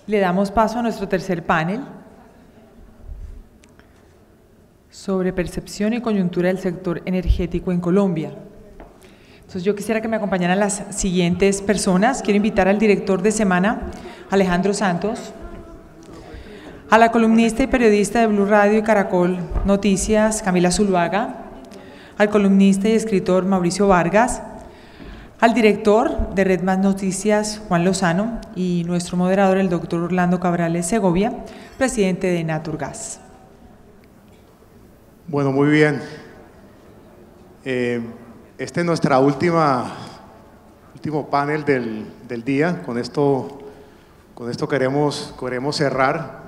Le damos paso a nuestro tercer panel sobre percepción y coyuntura del sector energético en Colombia. Entonces yo quisiera que me acompañaran las siguientes personas. Quiero invitar al director de Semana, Alejandro Santos, a la columnista y periodista de Blue Radio y Caracol Noticias, Camila Zuluaga, al columnista y escritor Mauricio Vargas, al director de Red Más Noticias, Juan Lozano, y nuestro moderador, el doctor Orlando Cabrales Segovia, presidente de Naturgas. Bueno, muy bien. Este es nuestro último panel del día. Con esto queremos cerrar.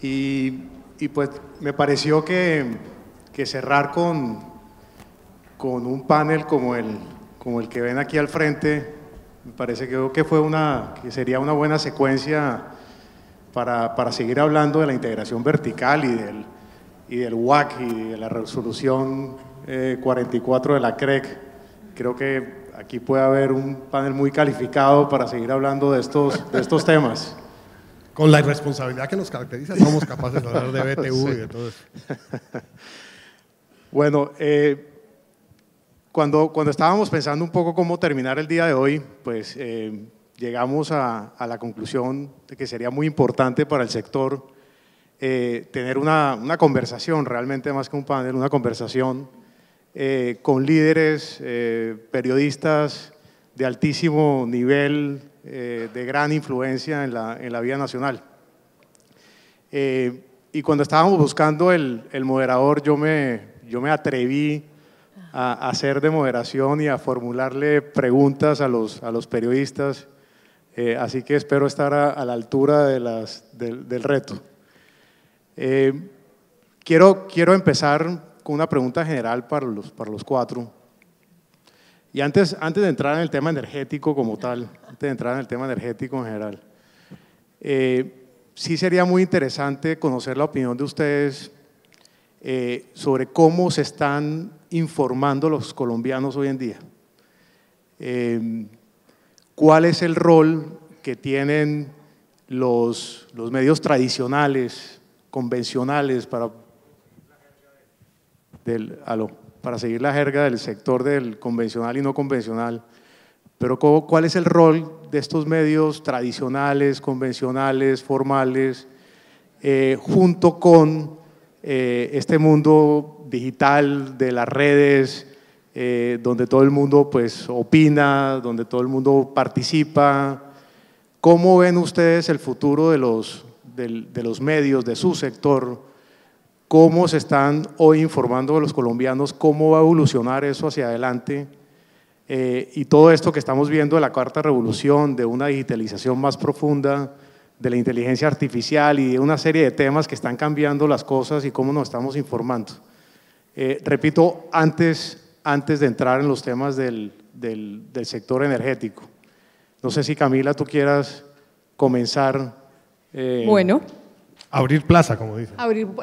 Y pues me pareció que cerrar con un panel como el que ven aquí al frente, me parece que sería una buena secuencia para seguir hablando de la integración vertical y del WAC y de la resolución 44 de la CREC. Creo que aquí puede haber un panel muy calificado para seguir hablando de estos temas. Con la irresponsabilidad que nos caracteriza, somos capaces de hablar de BTU sí. Y de todo eso. Bueno, cuando estábamos pensando un poco cómo terminar el día de hoy, pues llegamos a la conclusión de que sería muy importante para el sector tener una conversación, realmente más que un panel, una conversación con líderes, periodistas de altísimo nivel, de gran influencia en la vida nacional. Y cuando estábamos buscando el moderador, yo me atreví a hacer de moderación y a formularle preguntas a los periodistas, así que espero estar a la altura del reto. Quiero empezar con una pregunta general para los cuatro. Y antes de entrar en el tema energético como tal, antes de entrar en el tema energético en general, sí sería muy interesante conocer la opinión de ustedes sobre cómo se están informando los colombianos hoy en día. ¿Cuál es el rol que tienen los medios tradicionales, convencionales, para seguir la jerga del sector del convencional y no convencional? Pero ¿cuál es el rol de estos medios tradicionales, convencionales, formales, junto con este mundo digital de las redes, donde todo el mundo pues opina, donde todo el mundo participa? ¿Cómo ven ustedes el futuro de los medios, de su sector? ¿Cómo se están hoy informando a los colombianos? ¿Cómo va a evolucionar eso hacia adelante? Y todo esto que estamos viendo de la cuarta revolución, de una digitalización más profunda, de la inteligencia artificial y de una serie de temas que están cambiando las cosas y cómo nos estamos informando. Repito, antes de entrar en los temas del sector energético. No sé si Camila, tú quieras comenzar. Bueno. Abrir plaza, como dicen.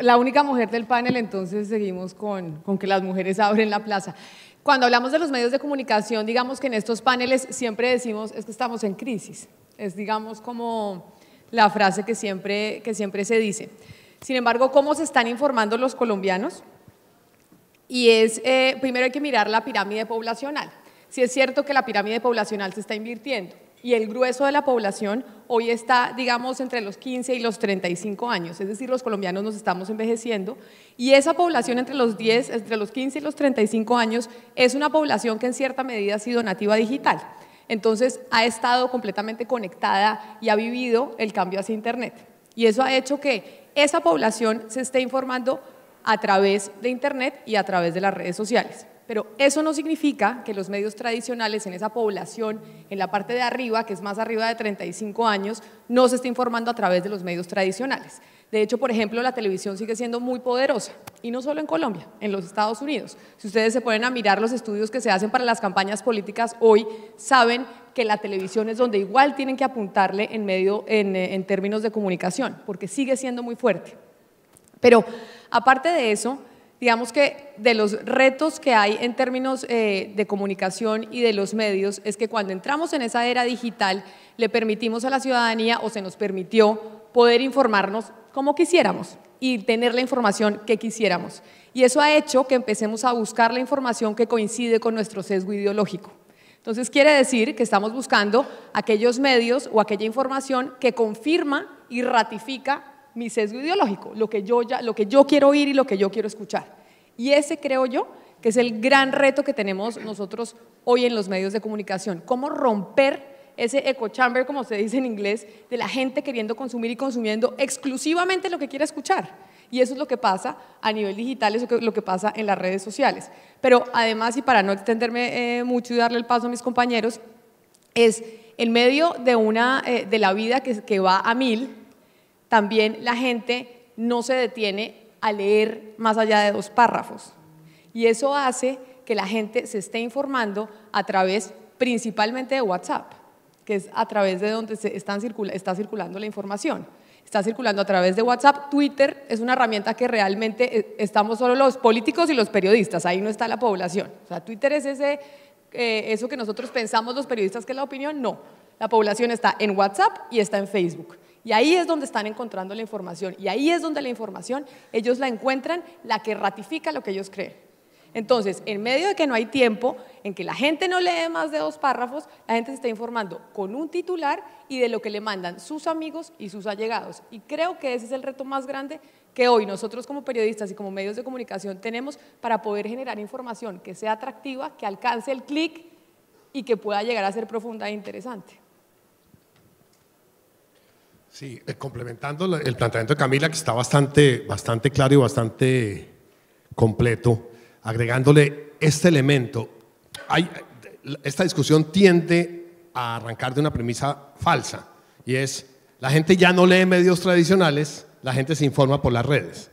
La única mujer del panel, entonces seguimos con que las mujeres abren la plaza. Cuando hablamos de los medios de comunicación, digamos que en estos paneles siempre decimos es que estamos en crisis. Es digamos como la frase que siempre se dice. Sin embargo, ¿cómo se están informando los colombianos? Y primero hay que mirar la pirámide poblacional. Sí es cierto que la pirámide poblacional se está invirtiendo y el grueso de la población hoy está, digamos, entre los 15 y los 35 años, es decir, los colombianos nos estamos envejeciendo y esa población entre los 15 y los 35 años es una población que en cierta medida ha sido nativa digital. Entonces ha estado completamente conectada y ha vivido el cambio hacia Internet. Y eso ha hecho que esa población se esté informando a través de Internet y a través de las redes sociales. Pero eso no significa que los medios tradicionales en esa población, en la parte de arriba, que es más arriba de 35 años, no se esté informando a través de los medios tradicionales. De hecho, por ejemplo, la televisión sigue siendo muy poderosa, y no solo en Colombia, en los Estados Unidos. Si ustedes se ponen a mirar los estudios que se hacen para las campañas políticas hoy, saben que la televisión es donde igual tienen que apuntarle en términos de comunicación, porque sigue siendo muy fuerte. Pero aparte de eso, digamos que de los retos que hay en términos de comunicación y de los medios es que cuando entramos en esa era digital le permitimos a la ciudadanía, o se nos permitió, poder informarnos como quisiéramos y tener la información que quisiéramos. Y eso ha hecho que empecemos a buscar la información que coincide con nuestro sesgo ideológico. Entonces quiere decir que estamos buscando aquellos medios o aquella información que confirma y ratifica mi sesgo ideológico, lo que yo quiero oír y lo que yo quiero escuchar. Y ese, creo yo, que es el gran reto que tenemos nosotros hoy en los medios de comunicación. Cómo romper ese echo chamber, como se dice en inglés, de la gente queriendo consumir y consumiendo exclusivamente lo que quiere escuchar. Y eso es lo que pasa a nivel digital, eso es lo que pasa en las redes sociales. Pero además, y para no extenderme mucho y darle el paso a mis compañeros, es en medio de la vida que va a mil, también la gente no se detiene a leer más allá de 2 párrafos. Y eso hace que la gente se esté informando a través principalmente de WhatsApp, que es a través de donde está circulando la información. Está circulando a través de WhatsApp. Twitter es una herramienta que realmente estamos solo los políticos y los periodistas, ahí no está la población. O sea, Twitter es eso que nosotros pensamos los periodistas que es la opinión, no. La población está en WhatsApp y está en Facebook. Y ahí es donde están encontrando la información. Y ahí es donde la información ellos la encuentran, la que ratifica lo que ellos creen. Entonces, en medio de que no hay tiempo, en que la gente no lee más de 2 párrafos, la gente se está informando con un titular y de lo que le mandan sus amigos y sus allegados. Y creo que ese es el reto más grande que hoy nosotros como periodistas y como medios de comunicación tenemos para poder generar información que sea atractiva, que alcance el clic y que pueda llegar a ser profunda e interesante. Sí, complementando el planteamiento de Camila, que está bastante claro y bastante completo, agregándole este elemento. Esta discusión tiende a arrancar de una premisa falsa, y es: la gente ya no lee medios tradicionales, la gente se informa por las redes.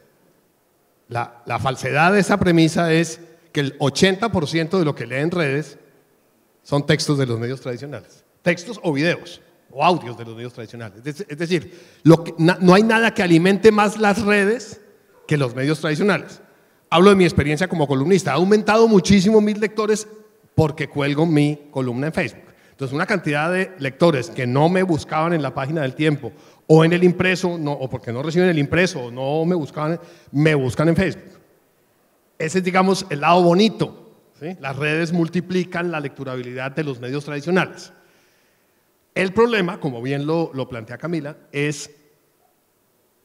La falsedad de esa premisa es que el 80% de lo que lee en redes son textos de los medios tradicionales, textos o videos o audios de los medios tradicionales. Es decir, no hay nada que alimente más las redes que los medios tradicionales. Hablo de mi experiencia como columnista. Ha aumentado muchísimo mis lectores porque cuelgo mi columna en Facebook. Entonces, una cantidad de lectores que no me buscaban en la página del Tiempo o en el impreso, o porque no reciben el impreso, o no me buscaban, me buscan en Facebook. Ese es, digamos, el lado bonito, ¿sí? Las redes multiplican la lecturabilidad de los medios tradicionales. El problema, como bien lo plantea Camila, es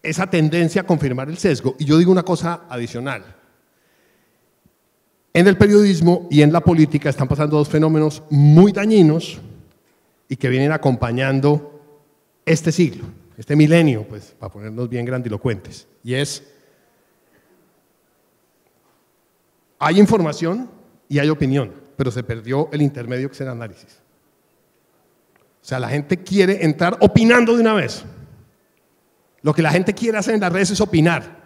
esa tendencia a confirmar el sesgo. Y yo digo una cosa adicional. En el periodismo y en la política están pasando 2 fenómenos muy dañinos y que vienen acompañando este siglo, este milenio, pues, para ponernos bien grandilocuentes. Y es: hay información y hay opinión, pero se perdió el intermedio, que es el análisis. O sea, la gente quiere entrar opinando de una vez. Lo que la gente quiere hacer en las redes es opinar.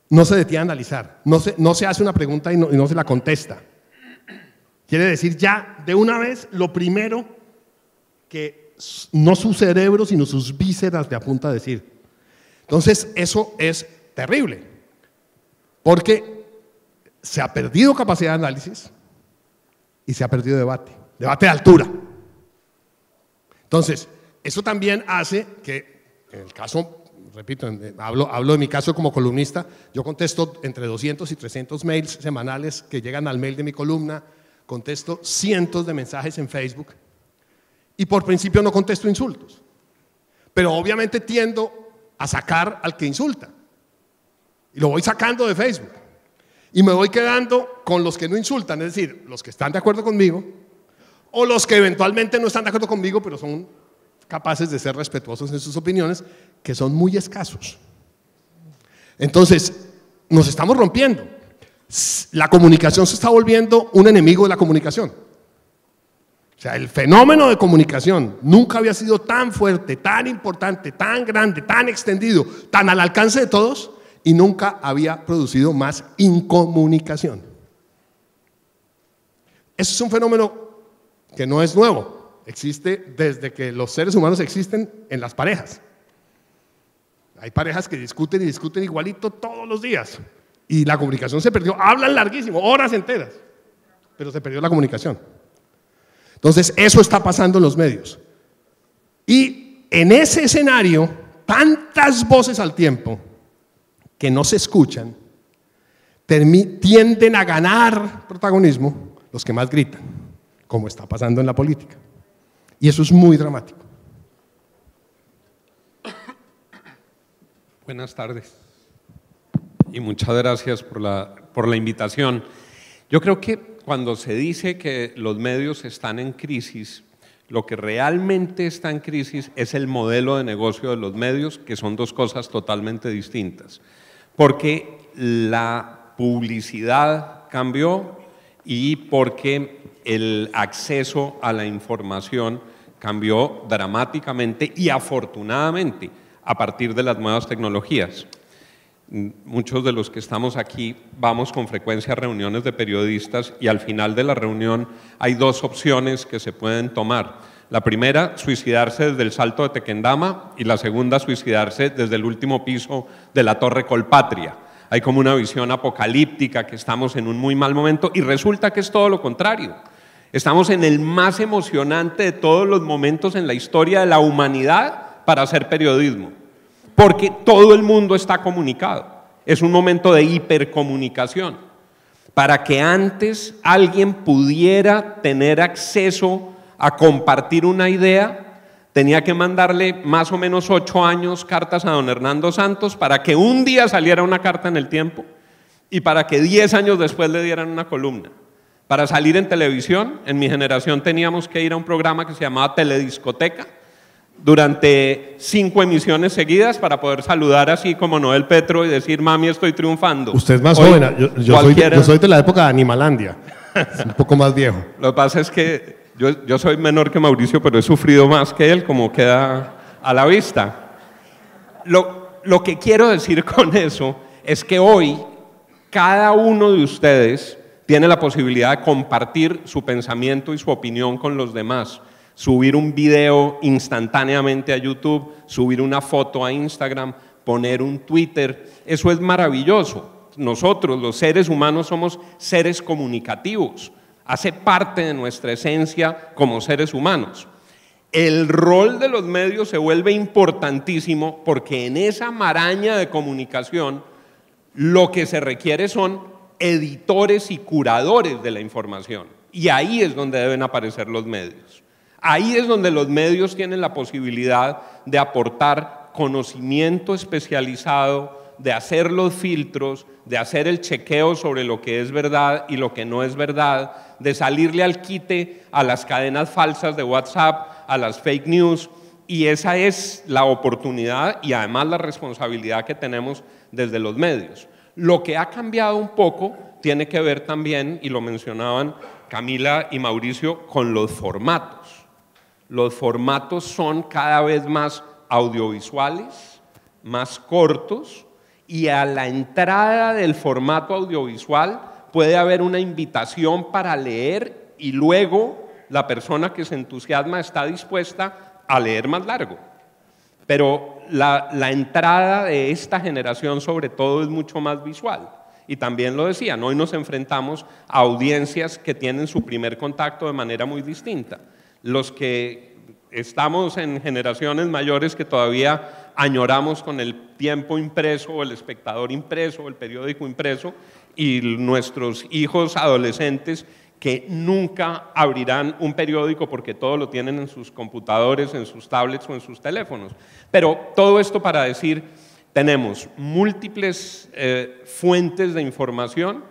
No se detiene a analizar, no se hace una pregunta y no se la contesta. Quiere decir ya de una vez lo primero que no su cerebro sino sus vísceras le apunta a decir. Entonces eso es terrible, porque se ha perdido capacidad de análisis y se ha perdido debate de altura. Entonces, eso también hace que, en el caso, repito, hablo de mi caso como columnista, yo contesto entre 200 y 300 mails semanales que llegan al mail de mi columna, contesto cientos de mensajes en Facebook y por principio no contesto insultos, pero obviamente tiendo a sacar al que insulta y lo voy sacando de Facebook y me voy quedando con los que no insultan, es decir, los que están de acuerdo conmigo o los que eventualmente no están de acuerdo conmigo pero son capaces de ser respetuosos en sus opiniones, que son muy escasos. Entonces, nos estamos rompiendo. La comunicación se está volviendo un enemigo de la comunicación. O sea, el fenómeno de comunicación nunca había sido tan fuerte, tan importante, tan grande, tan extendido, tan al alcance de todos, y nunca había producido más incomunicación. Eso es un fenómeno que no es nuevo. Existe desde que los seres humanos existen en las parejas. Hay parejas que discuten y discuten igualito todos los días y la comunicación se perdió, hablan larguísimo, horas enteras, pero se perdió la comunicación. Entonces eso está pasando en los medios. En ese escenario, tantas voces al tiempo que no se escuchan, tienden a ganar protagonismo los que más gritan, como está pasando en la política. Y eso es muy dramático. Buenas tardes y muchas gracias por la invitación. Yo creo que cuando se dice que los medios están en crisis, lo que realmente está en crisis es el modelo de negocio de los medios, que son dos cosas totalmente distintas. Porque la publicidad cambió y porque el acceso a la información cambió dramáticamente y afortunadamente a partir de las nuevas tecnologías. Muchos de los que estamos aquí vamos con frecuencia a reuniones de periodistas y al final de la reunión hay dos opciones que se pueden tomar. La primera, suicidarse desde el Salto de Tequendama, y la segunda, suicidarse desde el último piso de la Torre Colpatria. Hay como una visión apocalíptica, que estamos en un muy mal momento, y resulta que es todo lo contrario. Estamos en el más emocionante de todos los momentos en la historia de la humanidad para hacer periodismo, porque todo el mundo está comunicado. Es un momento de hipercomunicación. Para que antes alguien pudiera tener acceso a compartir una idea, tenía que mandarle más o menos 8 años cartas a don Hernando Santos para que un día saliera una carta en El Tiempo y para que 10 años después le dieran una columna. Para salir en televisión, en mi generación teníamos que ir a un programa que se llamaba Telediscoteca durante 5 emisiones seguidas para poder saludar así como Noel Petro y decir, mami, estoy triunfando. Usted es más joven, yo soy de la época de Animalandia, un poco más viejo. Lo que pasa es que yo soy menor que Mauricio, pero he sufrido más que él, como queda a la vista. Lo que quiero decir con eso es que hoy cada uno de ustedes tiene la posibilidad de compartir su pensamiento y su opinión con los demás, subir un video instantáneamente a YouTube, subir una foto a Instagram, poner un Twitter. Eso es maravilloso. Nosotros, los seres humanos, somos seres comunicativos. Hace parte de nuestra esencia como seres humanos. El rol de los medios se vuelve importantísimo porque en esa maraña de comunicación lo que se requiere son editores y curadores de la información. Y ahí es donde deben aparecer los medios. Ahí es donde los medios tienen la posibilidad de aportar conocimiento especializado, de hacer los filtros, de hacer el chequeo sobre lo que es verdad y lo que no es verdad, de salirle al quite a las cadenas falsas de WhatsApp, a las fake news, y esa es la oportunidad y además la responsabilidad que tenemos desde los medios. Lo que ha cambiado un poco tiene que ver también, y lo mencionaban Camila y Mauricio, con los formatos. Los formatos son cada vez más audiovisuales, más cortos, y a la entrada del formato audiovisual puede haber una invitación para leer y luego la persona que se entusiasma está dispuesta a leer más largo. Pero la entrada de esta generación sobre todo es mucho más visual. Y también lo decían, hoy nos enfrentamos a audiencias que tienen su primer contacto de manera muy distinta. Los que estamos en generaciones mayores que todavía añoramos con el tiempo impreso, o el espectador impreso, o el periódico impreso, y nuestros hijos adolescentes que nunca abrirán un periódico porque todo lo tienen en sus computadores, en sus tablets o en sus teléfonos. Pero todo esto para decir, tenemos múltiples fuentes de información,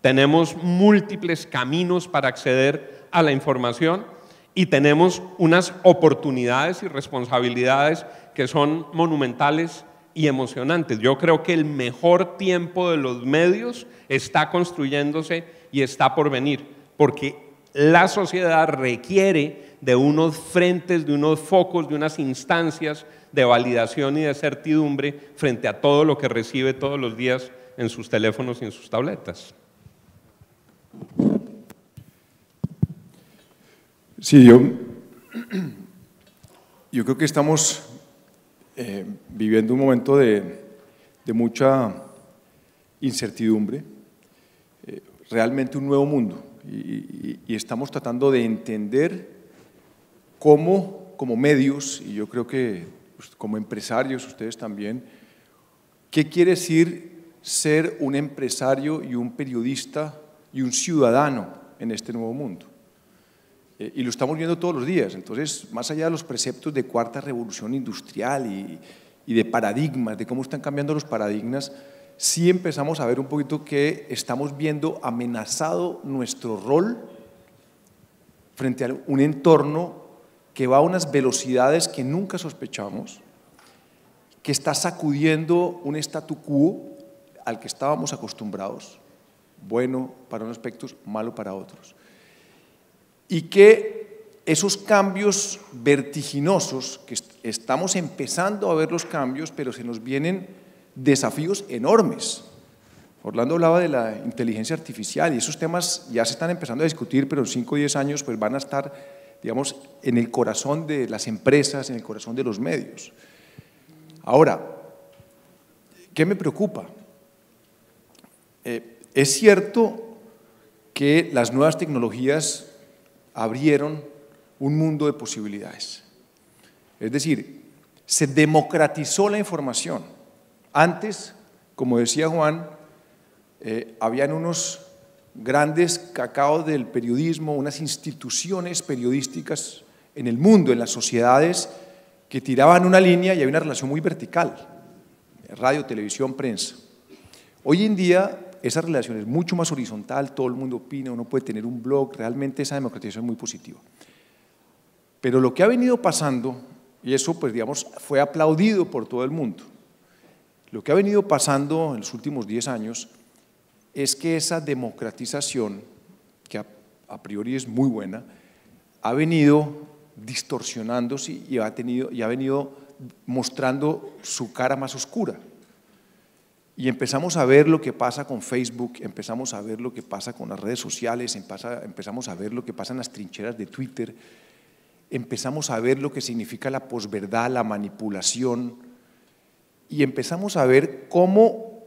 tenemos múltiples caminos para acceder a la información y tenemos unas oportunidades y responsabilidades que son monumentales y emocionantes. Yo creo que el mejor tiempo de los medios está construyéndose y está por venir, porque la sociedad requiere de unos frentes, de unos focos, de unas instancias de validación y de certidumbre frente a todo lo que recibe todos los días en sus teléfonos y en sus tabletas. Sí, yo creo que estamos viviendo un momento de mucha incertidumbre, realmente un nuevo mundo, y estamos tratando de entender cómo como medios, y yo creo que pues, como empresarios, ustedes también, ¿qué quiere decir ser un empresario y un periodista y un ciudadano en este nuevo mundo? Y lo estamos viendo todos los días. Entonces, más allá de los preceptos de cuarta revolución industrial y de paradigmas, de cómo están cambiando los paradigmas, sí empezamos a ver un poquito que estamos viendo amenazado nuestro rol frente a un entorno que va a unas velocidades que nunca sospechamos, que está sacudiendo un statu quo al que estábamos acostumbrados, bueno para unos aspectos, malo para otros. Y que esos cambios vertiginosos, que estamos empezando a ver los cambios, pero se nos vienen desafíos enormes. Orlando hablaba de la inteligencia artificial y esos temas ya se están empezando a discutir, pero en 5 o 10 años pues van a estar, digamos, en el corazón de las empresas, en el corazón de los medios. Ahora, ¿qué me preocupa? Es cierto que las nuevas tecnologías abrieron un mundo de posibilidades. Es decir, se democratizó la información. Antes, como decía Juan, habían unos grandes cacaos del periodismo, unas instituciones periodísticas en el mundo, en las sociedades, que tiraban una línea y había una relación muy vertical, radio, televisión, prensa. Hoy en día esa relación es mucho más horizontal, todo el mundo opina, uno puede tener un blog, realmente esa democratización es muy positiva. Pero lo que ha venido pasando, y eso pues digamos fue aplaudido por todo el mundo, lo que ha venido pasando en los últimos 10 años es que esa democratización, que a priori es muy buena, ha venido distorsionándose y ha venido mostrando su cara más oscura. Y empezamos a ver lo que pasa con Facebook, empezamos a ver lo que pasa con las redes sociales, empezamos a ver lo que pasa en las trincheras de Twitter, empezamos a ver lo que significa la posverdad, la manipulación, y empezamos a ver cómo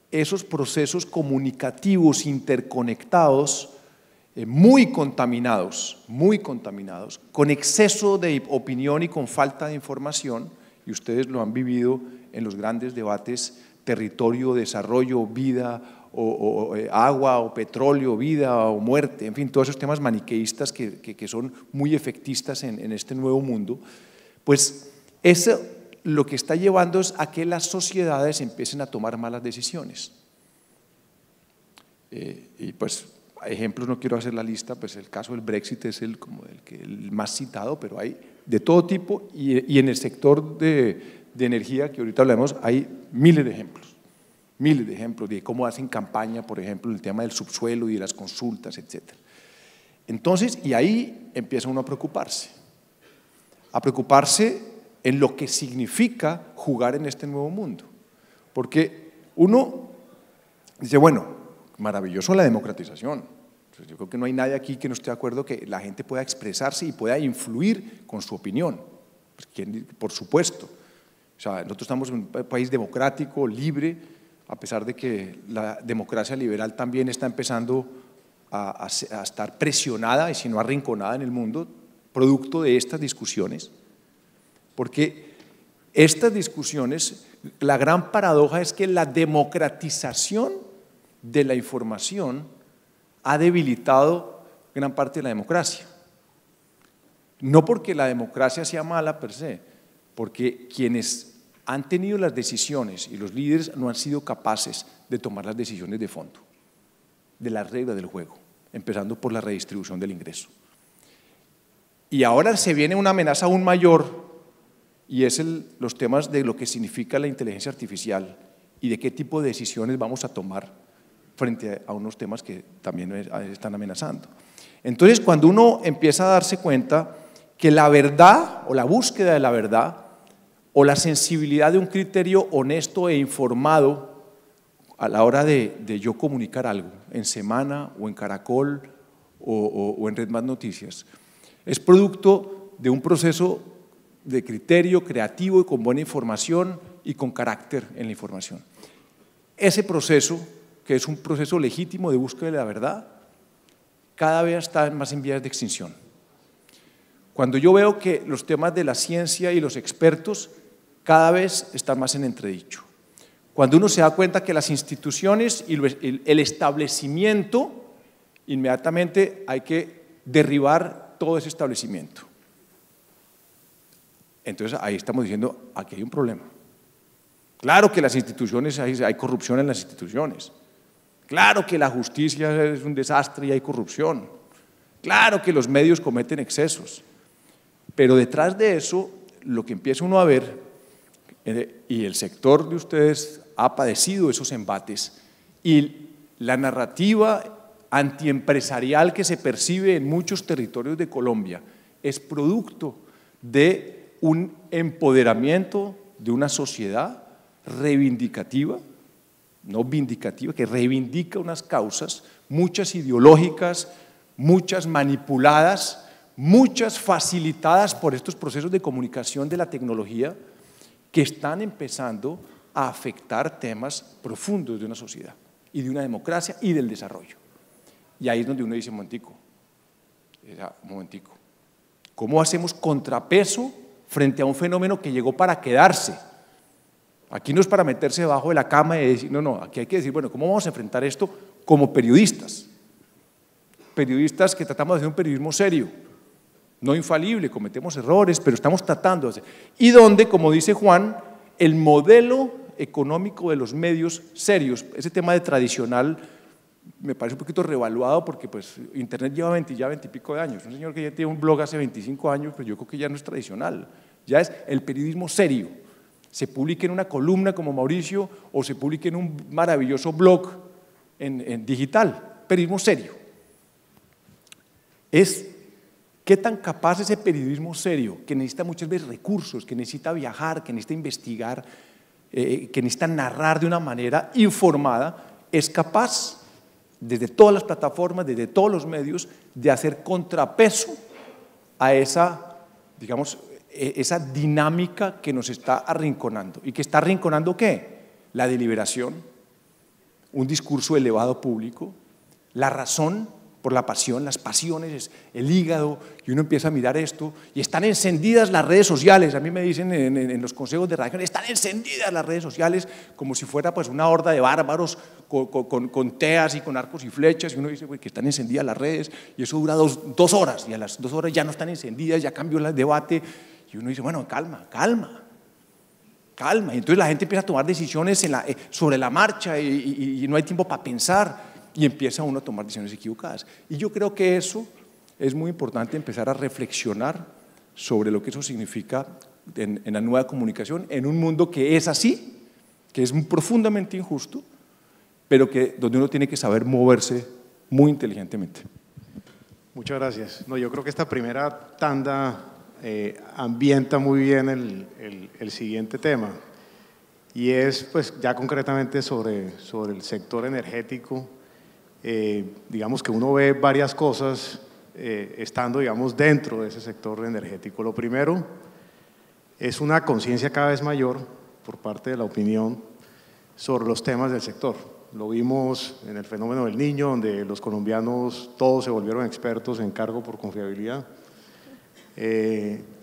esos procesos comunicativos interconectados, muy contaminados, con exceso de opinión y con falta de información, y ustedes lo han vivido en los grandes debates territorio, desarrollo, vida, o agua, o petróleo, vida o muerte, en fin, todos esos temas maniqueístas que son muy efectistas en este nuevo mundo, pues eso lo que está llevando es a que las sociedades empiecen a tomar malas decisiones. Y pues ejemplos, no quiero hacer la lista, pues el caso del Brexit es el más citado, pero hay de todo tipo y en el sector de energía, que ahorita hablamos, hay miles de ejemplos de cómo hacen campaña, por ejemplo, el tema del subsuelo y de las consultas, etc. Entonces, y ahí empieza uno a preocuparse en lo que significa jugar en este nuevo mundo. Porque uno dice, bueno, maravilloso la democratización. Yo creo que no hay nadie aquí que no esté de acuerdo que la gente pueda expresarse y pueda influir con su opinión. Por supuesto. O sea, nosotros estamos en un país democrático, libre, a pesar de que la democracia liberal también está empezando a estar presionada y si no arrinconada en el mundo, producto de estas discusiones. Porque estas discusiones, la gran paradoja es que la democratización de la información ha debilitado gran parte de la democracia. No porque la democracia sea mala per se, porque quienes han tenido las decisiones y los líderes no han sido capaces de tomar las decisiones de fondo, de las reglas del juego, empezando por la redistribución del ingreso. Y ahora se viene una amenaza aún mayor y es los temas de lo que significa la inteligencia artificial y de qué tipo de decisiones vamos a tomar frente a unos temas que también están amenazando. Entonces, cuando uno empieza a darse cuenta que la verdad o la búsqueda de la verdad o la sensibilidad de un criterio honesto e informado a la hora de yo comunicar algo en Semana o en Caracol o en Red Más Noticias, es producto de un proceso de criterio creativo y con buena información y con carácter en la información. Ese proceso, que es un proceso legítimo de búsqueda de la verdad, cada vez está más en vías de extinción. Cuando yo veo que los temas de la ciencia y los expertos cada vez están más en entredicho. Cuando uno se da cuenta que las instituciones y el establecimiento, inmediatamente hay que derribar todo ese establecimiento. Entonces ahí estamos diciendo, aquí hay un problema. Claro que las instituciones, hay corrupción en las instituciones. Claro que la justicia es un desastre y hay corrupción. Claro que los medios cometen excesos. Pero detrás de eso, lo que empieza uno a ver, y el sector de ustedes ha padecido esos embates, y la narrativa antiempresarial que se percibe en muchos territorios de Colombia es producto de un empoderamiento de una sociedad reivindicativa, no vindicativa, que reivindica unas causas, muchas ideológicas, muchas manipuladas, muchas facilitadas por estos procesos de comunicación de la tecnología que están empezando a afectar temas profundos de una sociedad y de una democracia y del desarrollo. Y ahí es donde uno dice, un momentico, ¿cómo hacemos contrapeso frente a un fenómeno que llegó para quedarse? Aquí no es para meterse debajo de la cama y decir, no, aquí hay que decir, bueno, ¿cómo vamos a enfrentar esto como periodistas? Periodistas que tratamos de hacer un periodismo serio, no infalible, cometemos errores, pero estamos tratando de hacer. Y donde, como dice Juan, el modelo económico de los medios serios, ese tema de tradicional, me parece un poquito revaluado porque pues Internet lleva 20 y pico de años. Un señor que ya tiene un blog hace 25 años, pues yo creo que ya no es tradicional, ya es el periodismo serio. Se publique en una columna como Mauricio o se publique en un maravilloso blog en digital, periodismo serio. Es qué tan capaz ese periodismo serio, que necesita muchas veces recursos, que necesita viajar, que necesita investigar, que necesita narrar de una manera informada, es capaz desde todas las plataformas, desde todos los medios, de hacer contrapeso a esa, digamos, esa dinámica que nos está arrinconando. ¿Y que está arrinconando qué? La deliberación, un discurso elevado público, la razón por la pasión, las pasiones, el hígado, y uno empieza a mirar esto, y están encendidas las redes sociales. A mí me dicen en los consejos de redacción, están encendidas las redes sociales, como si fuera pues una horda de bárbaros con teas y con arcos y flechas, y uno dice que están encendidas las redes, y eso dura dos horas, y a las 2 horas ya no están encendidas, ya cambió el debate, y uno dice, bueno, calma, y entonces la gente empieza a tomar decisiones sobre la marcha, y no hay tiempo para pensar, y empieza uno a tomar decisiones equivocadas. Y yo creo que eso es muy importante, empezar a reflexionar sobre lo que eso significa en la nueva comunicación, en un mundo que es así, que es profundamente injusto, pero donde uno tiene que saber moverse muy inteligentemente. Muchas gracias. No, yo creo que esta primera tanda ambienta muy bien el siguiente tema, y es pues ya concretamente sobre el sector energético. Digamos que uno ve varias cosas estando, digamos, dentro de ese sector energético. Lo primero es una conciencia cada vez mayor por parte de la opinión sobre los temas del sector. Lo vimos en el fenómeno del Niño, donde los colombianos todos se volvieron expertos en cargo por confiabilidad.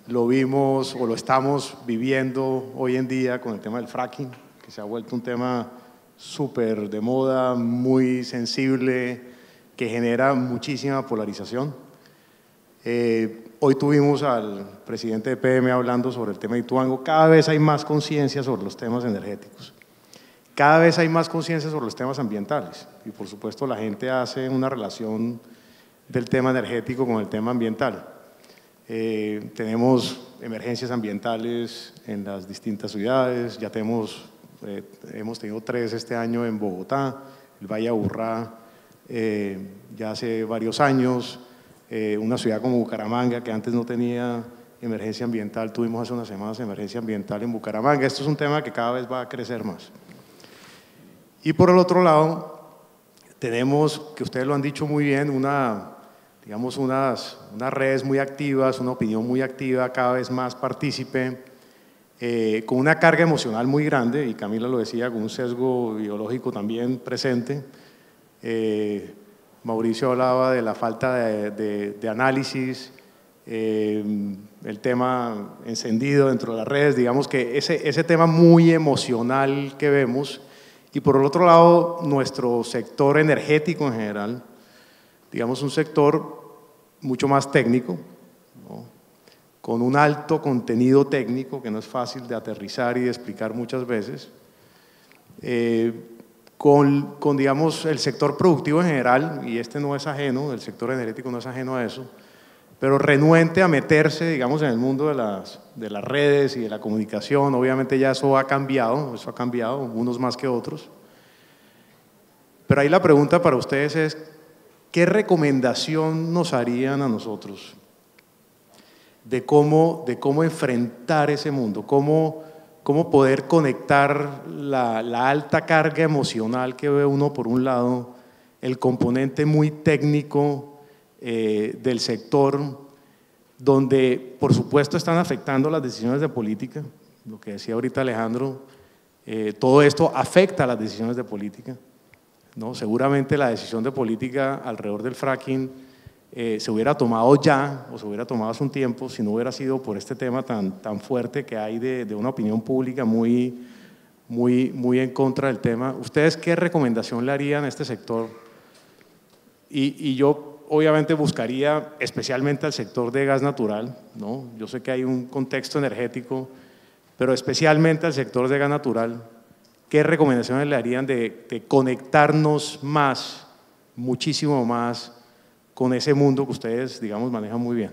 Lo vimos o lo estamos viviendo hoy en día con el tema del fracking, que se ha vuelto un tema súper de moda, muy sensible, que genera muchísima polarización. Hoy tuvimos al presidente de PM hablando sobre el tema de Ituango. Cada vez hay más conciencia sobre los temas energéticos, cada vez hay más conciencia sobre los temas ambientales, y por supuesto la gente hace una relación del tema energético con el tema ambiental. Tenemos emergencias ambientales en las distintas ciudades, ya hemos tenido 3 este año en Bogotá, el Valle Aburrá ya hace varios años, una ciudad como Bucaramanga que antes no tenía emergencia ambiental, tuvimos hace unas semanas emergencia ambiental en Bucaramanga. Esto es un tema que cada vez va a crecer más. Y por el otro lado, tenemos, que ustedes lo han dicho muy bien, digamos unas redes muy activas, una opinión muy activa, cada vez más partícipe, con una carga emocional muy grande, y Camila lo decía, con un sesgo ideológico también presente. Mauricio hablaba de la falta de análisis, el tema encendido dentro de las redes, digamos que ese tema muy emocional que vemos, y por el otro lado nuestro sector energético en general, digamos un sector mucho más técnico, ¿no? Con un alto contenido técnico que no es fácil de aterrizar y de explicar muchas veces, con digamos el sector productivo en general, y este no es ajeno, el sector energético no es ajeno a eso, pero renuente a meterse, digamos, en el mundo de las redes y de la comunicación. Obviamente ya eso ha cambiado, unos más que otros. Pero ahí la pregunta para ustedes es, ¿qué recomendación nos harían a nosotros de cómo enfrentar ese mundo? ¿Cómo poder conectar la alta carga emocional que ve uno por un lado, el componente muy técnico del sector, donde por supuesto están afectando las decisiones de política, lo que decía ahorita Alejandro, todo esto afecta a las decisiones de política, ¿no? Seguramente la decisión de política alrededor del fracking se hubiera tomado ya, o se hubiera tomado hace un tiempo, si no hubiera sido por este tema tan fuerte que hay de una opinión pública muy en contra del tema. ¿Ustedes qué recomendación le harían a este sector? Y yo obviamente buscaría especialmente al sector de gas natural, ¿no? Yo sé que hay un contexto energético, pero especialmente al sector de gas natural, ¿qué recomendaciones le harían de conectarnos más, muchísimo más, con ese mundo que ustedes, digamos, manejan muy bien?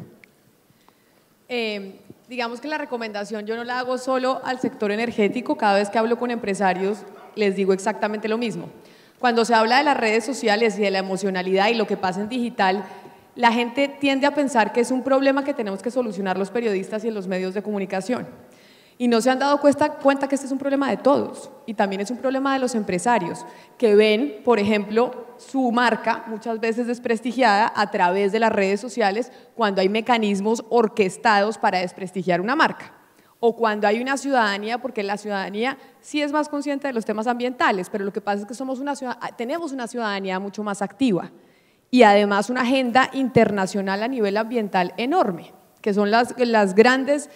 Digamos que la recomendación yo no la hago solo al sector energético. Cada vez que hablo con empresarios les digo exactamente lo mismo. Cuando se habla de las redes sociales y de la emocionalidad y lo que pasa en digital, la gente tiende a pensar que es un problema que tenemos que solucionar los periodistas y los medios de comunicación. Y no se han dado cuenta que este es un problema de todos, y también es un problema de los empresarios, que ven, por ejemplo, su marca muchas veces desprestigiada a través de las redes sociales cuando hay mecanismos orquestados para desprestigiar una marca, o cuando hay una ciudadanía, porque la ciudadanía sí es más consciente de los temas ambientales, pero lo que pasa es que tenemos una ciudadanía mucho más activa y además una agenda internacional a nivel ambiental enorme, que son las grandes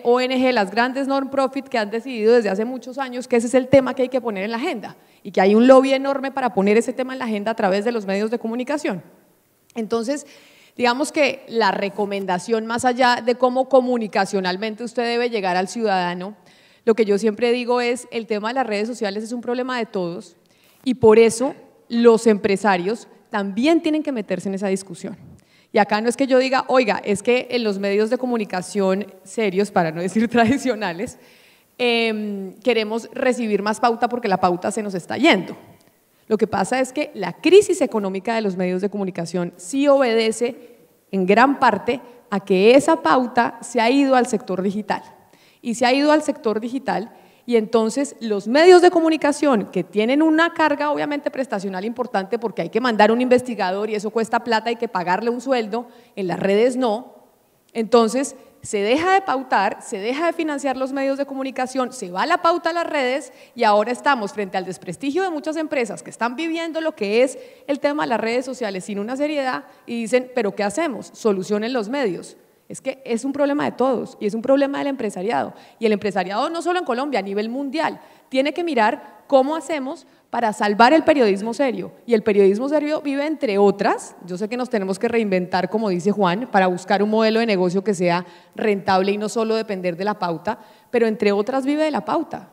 ONG, las grandes non-profit que han decidido desde hace muchos años que ese es el tema que hay que poner en la agenda y que hay un lobby enorme para poner ese tema en la agenda a través de los medios de comunicación. Entonces, digamos que la recomendación, más allá de cómo comunicacionalmente usted debe llegar al ciudadano, lo que yo siempre digo es el tema de las redes sociales es un problema de todos y por eso los empresarios también tienen que meterse en esa discusión. Y acá no es que yo diga, oiga, es que en los medios de comunicación serios, para no decir tradicionales, queremos recibir más pauta porque la pauta se nos está yendo. Lo que pasa es que la crisis económica de los medios de comunicación sí obedece en gran parte a que esa pauta se ha ido al sector digital. Y se ha ido al sector digital y entonces los medios de comunicación que tienen una carga obviamente prestacional importante porque hay que mandar un investigador y eso cuesta plata, hay que pagarle un sueldo, en las redes no, entonces se deja de pautar, se deja de financiar los medios de comunicación, se va la pauta a las redes y ahora estamos frente al desprestigio de muchas empresas que están viviendo lo que es el tema de las redes sociales sin una seriedad y dicen, pero ¿qué hacemos? Solucionen los medios. Es que es un problema de todos y es un problema del empresariado. Y el empresariado no solo en Colombia, a nivel mundial, tiene que mirar cómo hacemos para salvar el periodismo serio. Y el periodismo serio vive entre otras, yo sé que nos tenemos que reinventar, como dice Juan, para buscar un modelo de negocio que sea rentable y no solo depender de la pauta, pero entre otras vive de la pauta.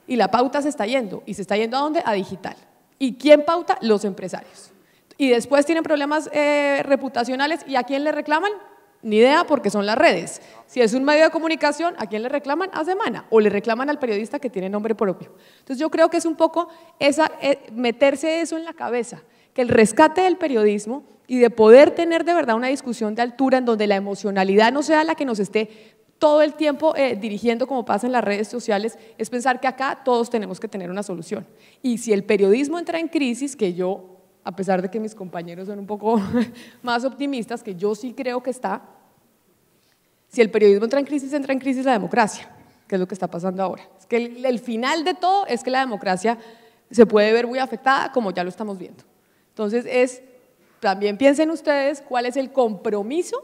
Y la pauta se está yendo. ¿Y se está yendo a dónde? A digital. ¿Y quién pauta? Los empresarios. Y después tienen problemas reputacionales. ¿Y a quién le reclaman? Ni idea porque son las redes. Si es un medio de comunicación, ¿a quién le reclaman? A Semana, o le reclaman al periodista que tiene nombre propio. Entonces yo creo que es un poco meterse eso en la cabeza, que el rescate del periodismo y de poder tener de verdad una discusión de altura en donde la emocionalidad no sea la que nos esté todo el tiempo dirigiendo como pasa en las redes sociales, es pensar que acá todos tenemos que tener una solución. Y si el periodismo entra en crisis, que yo, a pesar de que mis compañeros son un poco más optimistas, que yo sí creo que está, si el periodismo entra en crisis la democracia, que es lo que está pasando ahora. Es que el final de todo es que la democracia se puede ver muy afectada, como ya lo estamos viendo. Entonces, también piensen ustedes cuál es el compromiso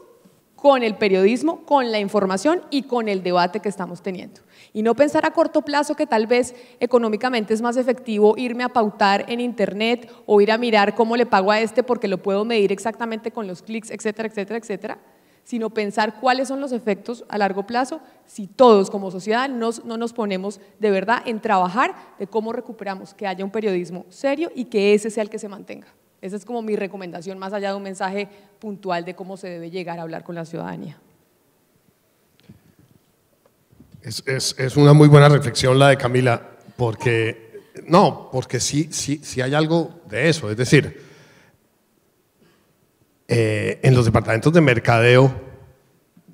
con el periodismo, con la información y con el debate que estamos teniendo. Y no pensar a corto plazo que tal vez económicamente es más efectivo irme a pautar en internet o ir a mirar cómo le pago a este porque lo puedo medir exactamente con los clics, etcétera, etcétera, etcétera, sino pensar cuáles son los efectos a largo plazo si todos como sociedad no nos ponemos de verdad en trabajar de cómo recuperamos que haya un periodismo serio y que ese sea el que se mantenga. Esa es como mi recomendación, más allá de un mensaje puntual de cómo se debe llegar a hablar con la ciudadanía. Es una muy buena reflexión la de Camila, porque sí hay algo de eso. Es decir, en los departamentos de mercadeo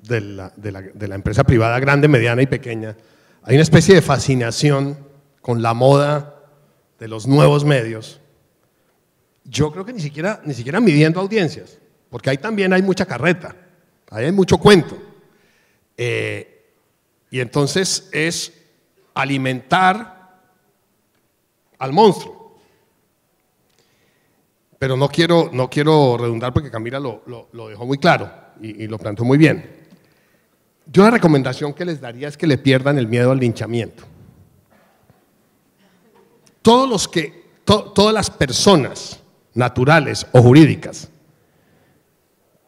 de la empresa privada grande, mediana y pequeña, hay una especie de fascinación con la moda de los nuevos medios. Yo creo que ni siquiera midiendo audiencias, porque ahí también hay mucha carreta, ahí hay mucho cuento. Y entonces es alimentar al monstruo. Pero no quiero redundar porque Camila lo dejó muy claro y lo planteó muy bien. Yo la recomendación que les daría es que le pierdan el miedo al linchamiento. Todas las personas naturales o jurídicas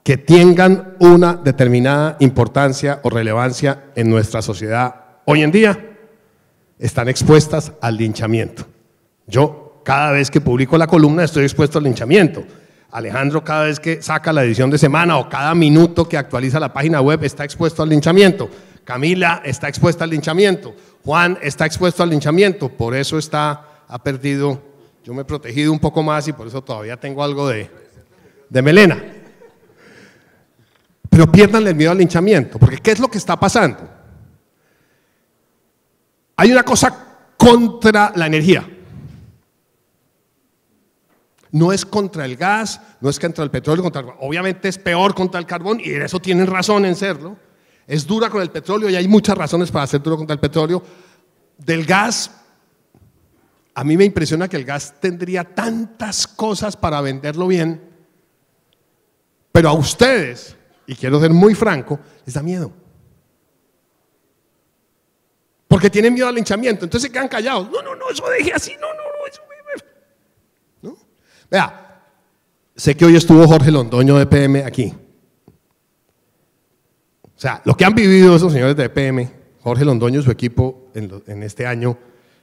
que tengan una determinada importancia o relevancia en nuestra sociedad hoy en día están expuestas al linchamiento. Yo cada vez que publico la columna estoy expuesto al linchamiento. Alejandro cada vez que saca la edición de semana o cada minuto que actualiza la página web está expuesto al linchamiento. Camila está expuesta al linchamiento. Juan está expuesto al linchamiento. Por eso ha perdido, yo me he protegido un poco más y por eso todavía tengo algo de melena. Pero piérdanle el miedo al linchamiento, porque ¿qué es lo que está pasando? Hay una cosa contra la energía. No es contra el gas, no es contra el petróleo, obviamente es peor contra el carbón y en eso tienen razón en serlo. Es dura con el petróleo y hay muchas razones para ser duro contra el petróleo. Del gas, a mí me impresiona que el gas tendría tantas cosas para venderlo bien, pero a ustedes, y quiero ser muy franco, les da miedo. Porque tienen miedo al linchamiento, entonces se quedan callados. No, eso deje así, no, eso ¿no? Vea, sé que hoy estuvo Jorge Londoño de EPM aquí. O sea, lo que han vivido esos señores de EPM, Jorge Londoño y su equipo en este año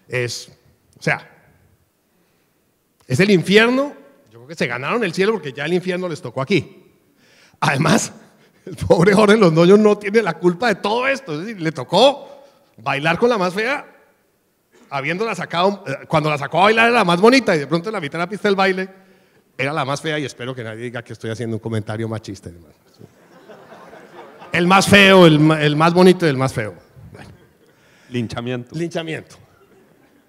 es el infierno. Yo creo que se ganaron el cielo porque ya el infierno les tocó aquí. Además, el pobre Jorge Londoño no tiene la culpa de todo esto, es decir, le tocó bailar con la más fea, habiéndola sacado, cuando la sacó a bailar era la más bonita y de pronto en la mitad de la pista del baile era la más fea y espero que nadie diga que estoy haciendo un comentario machista. El más feo, el más bonito y el más feo. Bueno. Linchamiento.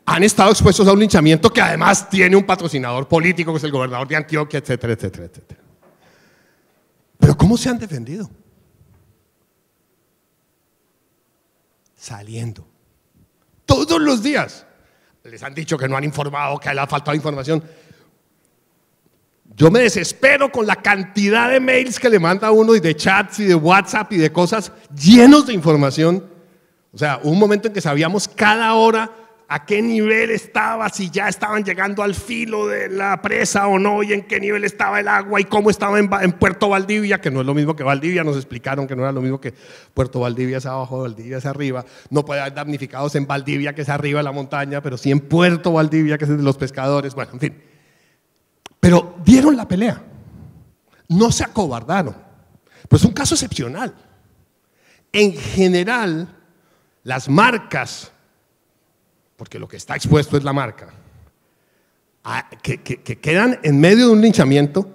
Han estado expuestos a un linchamiento que además tiene un patrocinador político que es el gobernador de Antioquia, etcétera, etcétera, etcétera. Pero ¿cómo se han defendido? Saliendo. Todos los días. Les han dicho que no han informado, que le ha faltado información. Yo me desespero con la cantidad de mails que le manda uno y de chats y de WhatsApp y de cosas llenos de información. O sea, hubo un momento en que sabíamos cada hora a qué nivel estaba, si ya estaban llegando al filo de la presa o no, y en qué nivel estaba el agua y cómo estaba en Puerto Valdivia, que no es lo mismo que Valdivia, nos explicaron que no era lo mismo que Puerto Valdivia es abajo, Valdivia es arriba, no puede haber damnificados en Valdivia, que es arriba de la montaña, pero sí en Puerto Valdivia, que es de los pescadores, bueno, en fin. Pero dieron la pelea, no se acobardaron, pero es un caso excepcional. En general, las marcas, porque lo que está expuesto es la marca, que quedan en medio de un linchamiento,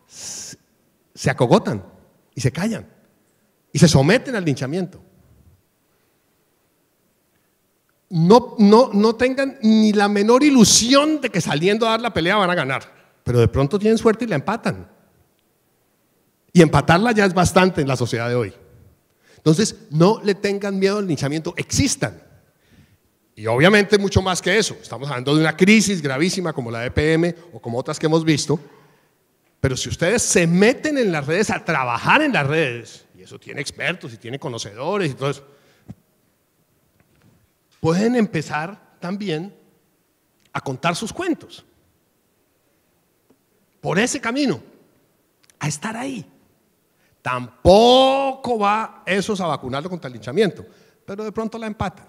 se acogotan y se callan y se someten al linchamiento. No tengan ni la menor ilusión de que saliendo a dar la pelea van a ganar, pero de pronto tienen suerte y la empatan. Y empatarla ya es bastante en la sociedad de hoy. Entonces, no le tengan miedo al linchamiento, existan. Y obviamente mucho más que eso, estamos hablando de una crisis gravísima como la de EPM o como otras que hemos visto, pero si ustedes se meten en las redes a trabajar en las redes, y eso tiene expertos y tiene conocedores y todo eso, pueden empezar también a contar sus cuentos. Por ese camino, a estar ahí. Tampoco va esos a vacunarlo contra el linchamiento, pero de pronto la empatan.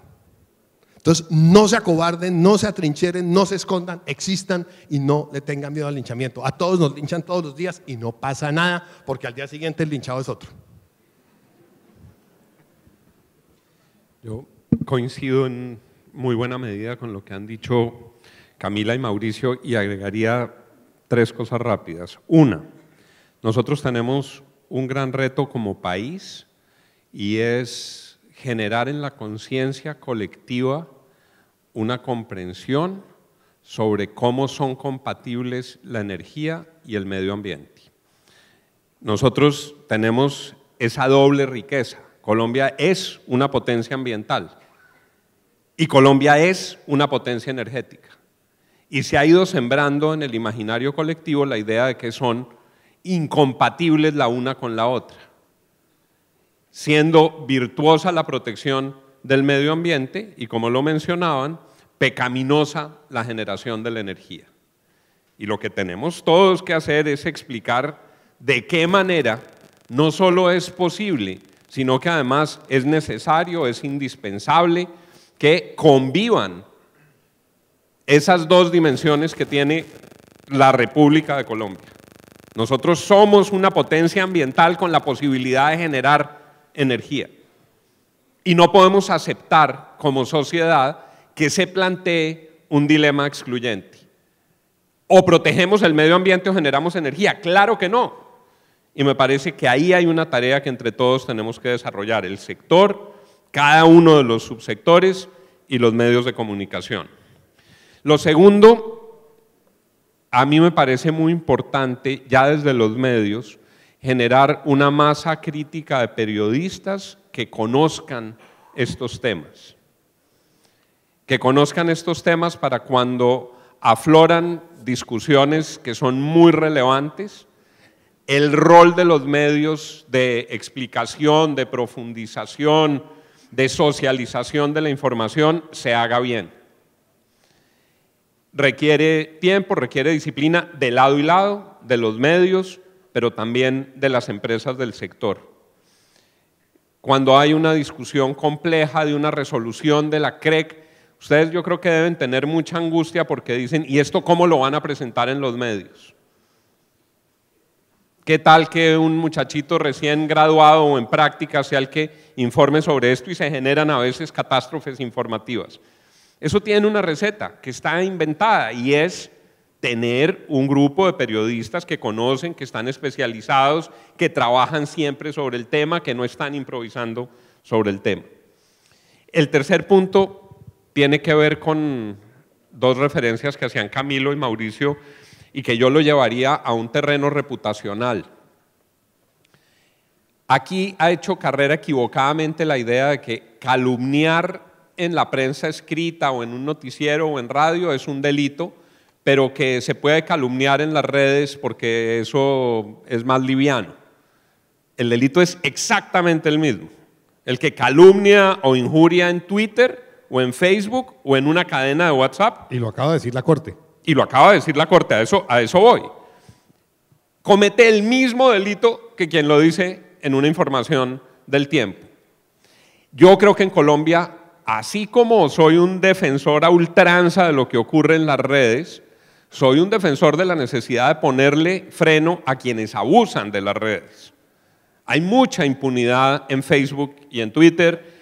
Entonces, no se acobarden, no se atrincheren, no se escondan, existan y no le tengan miedo al linchamiento. A todos nos linchan todos los días y no pasa nada porque al día siguiente el linchado es otro. Yo coincido en muy buena medida con lo que han dicho Camila y Mauricio y agregaría 3 cosas rápidas. Una, nosotros tenemos un gran reto como país y es generar en la conciencia colectiva una comprensión sobre cómo son compatibles la energía y el medio ambiente. Nosotros tenemos esa doble riqueza. Colombia es una potencia ambiental y Colombia es una potencia energética. Y se ha ido sembrando en el imaginario colectivo la idea de que son incompatibles la una con la otra, siendo virtuosa la protección del medio ambiente y, como lo mencionaban, pecaminosa la generación de la energía. Y lo que tenemos todos que hacer es explicar de qué manera no solo es posible, sino que además es necesario, es indispensable que convivan esas 2 dimensiones que tiene la República de Colombia. Nosotros somos una potencia ambiental con la posibilidad de generar energía. Y no podemos aceptar como sociedad que se plantee un dilema excluyente. O protegemos el medio ambiente o generamos energía. Claro que no. Y me parece que ahí hay una tarea que entre todos tenemos que desarrollar. El sector, cada uno de los subsectores y los medios de comunicación. Lo segundo, a mí me parece muy importante, ya desde los medios, generar una masa crítica de periodistas que conozcan estos temas. Que conozcan estos temas para cuando afloran discusiones que son muy relevantes, el rol de los medios de explicación, de profundización, de socialización de la información se haga bien. Requiere tiempo, requiere disciplina de lado y lado, de los medios, pero también de las empresas del sector. Cuando hay una discusión compleja de una resolución de la CREC, ustedes yo creo que deben tener mucha angustia porque dicen, ¿y esto cómo lo van a presentar en los medios? ¿Qué tal que un muchachito recién graduado o en práctica sea el que informe sobre esto y se generan a veces catástrofes informativas? Eso tiene una receta que está inventada y es tener un grupo de periodistas que conocen, que están especializados, que trabajan siempre sobre el tema, que no están improvisando sobre el tema. El tercer punto tiene que ver con 2 referencias que hacían Camilo y Mauricio y que yo lo llevaría a un terreno reputacional. Aquí ha hecho carrera equivocadamente la idea de que calumniar en la prensa escrita o en un noticiero o en radio es un delito, pero que se puede calumniar en las redes porque eso es más liviano. El delito es exactamente el mismo. El que calumnia o injuria en Twitter o en Facebook o en una cadena de WhatsApp. Y lo acaba de decir la Corte. Y lo acaba de decir la Corte, a eso voy. Comete el mismo delito que quien lo dice en una información del Tiempo. Yo creo que en Colombia, así como soy un defensor a ultranza de lo que ocurre en las redes, soy un defensor de la necesidad de ponerle freno a quienes abusan de las redes. Hay mucha impunidad en Facebook y en Twitter,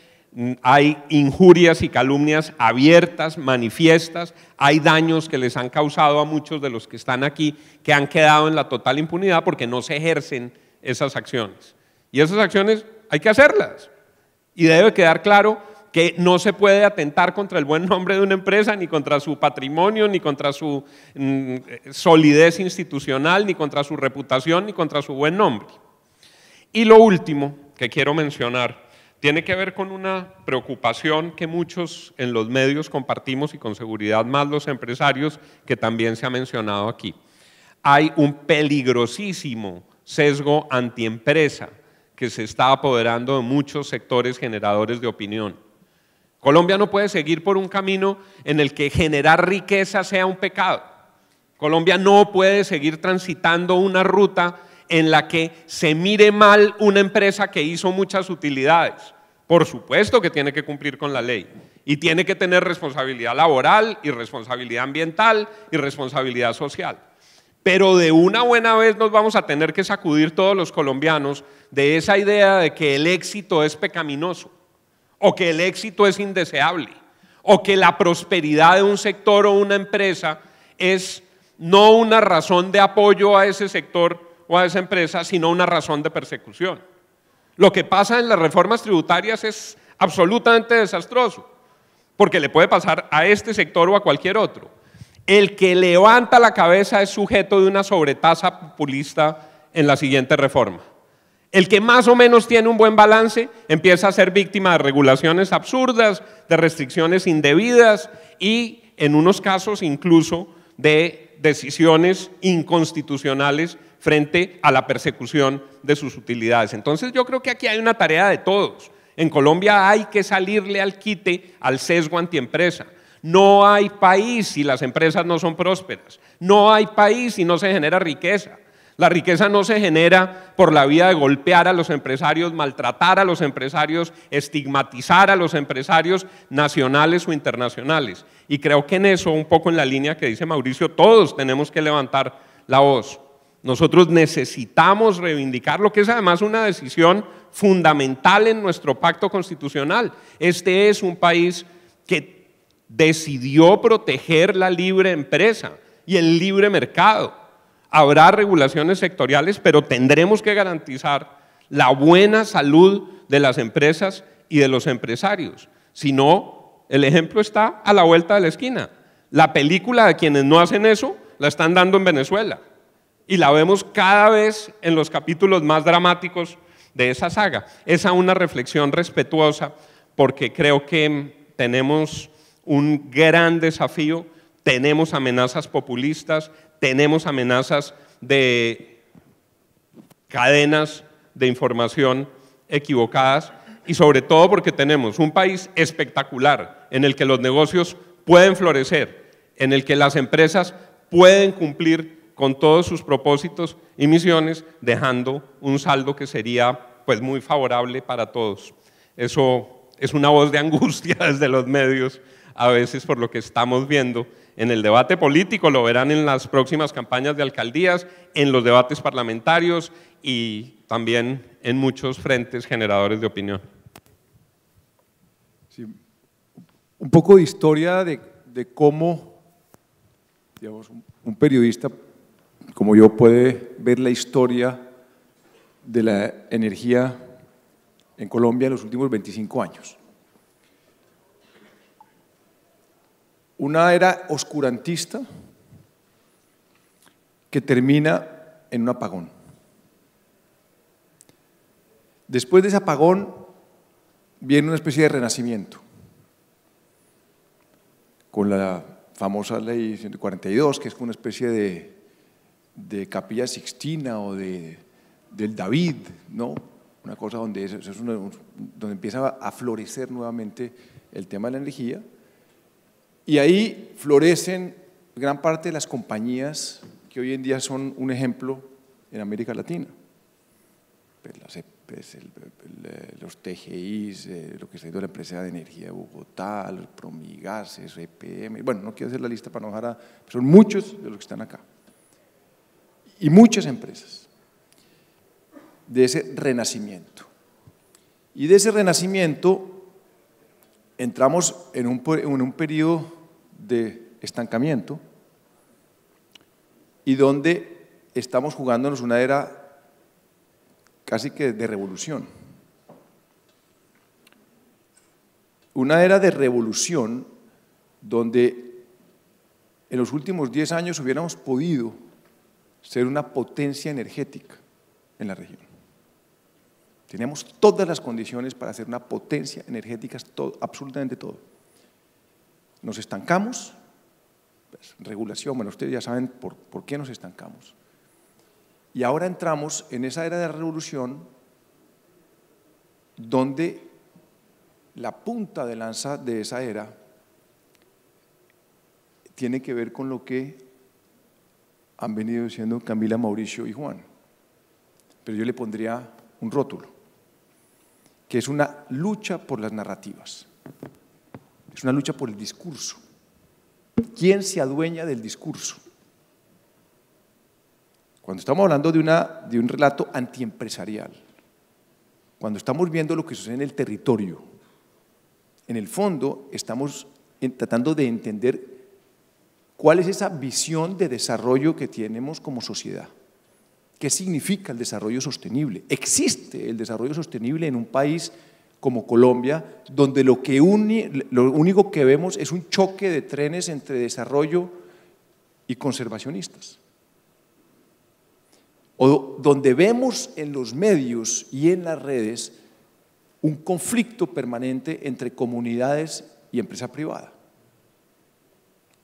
hay injurias y calumnias abiertas, manifiestas, hay daños que les han causado a muchos de los que están aquí que han quedado en la total impunidad porque no se ejercen esas acciones. Y esas acciones hay que hacerlas. Y debe quedar claro que no se puede atentar contra el buen nombre de una empresa, ni contra su patrimonio, ni contra su solidez institucional, ni contra su reputación, ni contra su buen nombre. Y lo último que quiero mencionar tiene que ver con una preocupación que muchos en los medios compartimos y con seguridad más los empresarios, que también se ha mencionado aquí. Hay un peligrosísimo sesgo antiempresa que se está apoderando de muchos sectores generadores de opinión. Colombia no puede seguir por un camino en el que generar riqueza sea un pecado. Colombia no puede seguir transitando una ruta en la que se mire mal una empresa que hizo muchas utilidades. Por supuesto que tiene que cumplir con la ley y tiene que tener responsabilidad laboral y responsabilidad ambiental y responsabilidad social. Pero de una buena vez nos vamos a tener que sacudir todos los colombianos de esa idea de que el éxito es pecaminoso, o que el éxito es indeseable, o que la prosperidad de un sector o una empresa es no una razón de apoyo a ese sector o a esa empresa, sino una razón de persecución. Lo que pasa en las reformas tributarias es absolutamente desastroso, porque le puede pasar a este sector o a cualquier otro. El que levanta la cabeza es sujeto de una sobretasa populista en la siguiente reforma. El que más o menos tiene un buen balance empieza a ser víctima de regulaciones absurdas, de restricciones indebidas y, en unos casos, incluso de decisiones inconstitucionales frente a la persecución de sus utilidades. Entonces yo creo que aquí hay una tarea de todos. En Colombia hay que salirle al quite al sesgo antiempresa. No hay país si las empresas no son prósperas. No hay país si no se genera riqueza. La riqueza no se genera por la vía de golpear a los empresarios, maltratar a los empresarios, estigmatizar a los empresarios nacionales o internacionales. Y creo que en eso, un poco en la línea que dice Mauricio, todos tenemos que levantar la voz. Nosotros necesitamos reivindicar lo que es además una decisión fundamental en nuestro pacto constitucional. Este es un país que decidió proteger la libre empresa y el libre mercado. Habrá regulaciones sectoriales, pero tendremos que garantizar la buena salud de las empresas y de los empresarios. Si no, el ejemplo está a la vuelta de la esquina. La película de quienes no hacen eso la están dando en Venezuela y la vemos cada vez en los capítulos más dramáticos de esa saga. Esa es una reflexión respetuosa porque creo que tenemos un gran desafío, tenemos amenazas populistas, tenemos amenazas de cadenas de información equivocadas y sobre todo porque tenemos un país espectacular en el que los negocios pueden florecer, en el que las empresas pueden cumplir con todos sus propósitos y misiones, dejando un saldo que sería pues muy favorable para todos. Eso es una voz de angustia desde los medios a veces por lo que estamos viendo en el debate político, lo verán en las próximas campañas de alcaldías, en los debates parlamentarios y también en muchos frentes generadores de opinión. Sí, un poco de historia de cómo, digamos, un periodista como yo puede ver la historia de la energía en Colombia en los últimos 25 años. Una era oscurantista que termina en un apagón. Después de ese apagón viene una especie de renacimiento, con la famosa ley 142, que es una especie de capilla sixtina o del David, ¿no? Una cosa donde, donde empieza a florecer nuevamente el tema de la energía. Y ahí florecen gran parte de las compañías que hoy en día son un ejemplo en América Latina. Los TGIs, lo que se ha ido a la empresa de energía de Bogotá, los Promigases, EPM, bueno, no quiero hacer la lista para no dejar son muchos de los que están acá. Y muchas empresas de ese renacimiento. Y de ese renacimiento entramos en un periodo de estancamiento y donde estamos jugándonos una era casi que de revolución. Una era de revolución donde en los últimos 10 años hubiéramos podido ser una potencia energética en la región. Teníamos todas las condiciones para ser una potencia energética, absolutamente todo. Nos estancamos, pues, regulación, bueno, ustedes ya saben por qué nos estancamos. Y ahora entramos en esa era de revolución donde la punta de lanza de esa era tiene que ver con lo que han venido diciendo Camila, Mauricio y Juan. Pero yo le pondría un rótulo, que es una lucha por las narrativas, es una lucha por el discurso. ¿Quién se adueña del discurso? Cuando estamos hablando de un relato antiempresarial, cuando estamos viendo lo que sucede en el territorio, en el fondo estamos tratando de entender cuál es esa visión de desarrollo que tenemos como sociedad. ¿Qué significa el desarrollo sostenible? ¿Existe el desarrollo sostenible en un país como Colombia, donde lo único que vemos es un choque de trenes entre desarrollo y conservacionistas? O donde vemos en los medios y en las redes un conflicto permanente entre comunidades y empresa privada.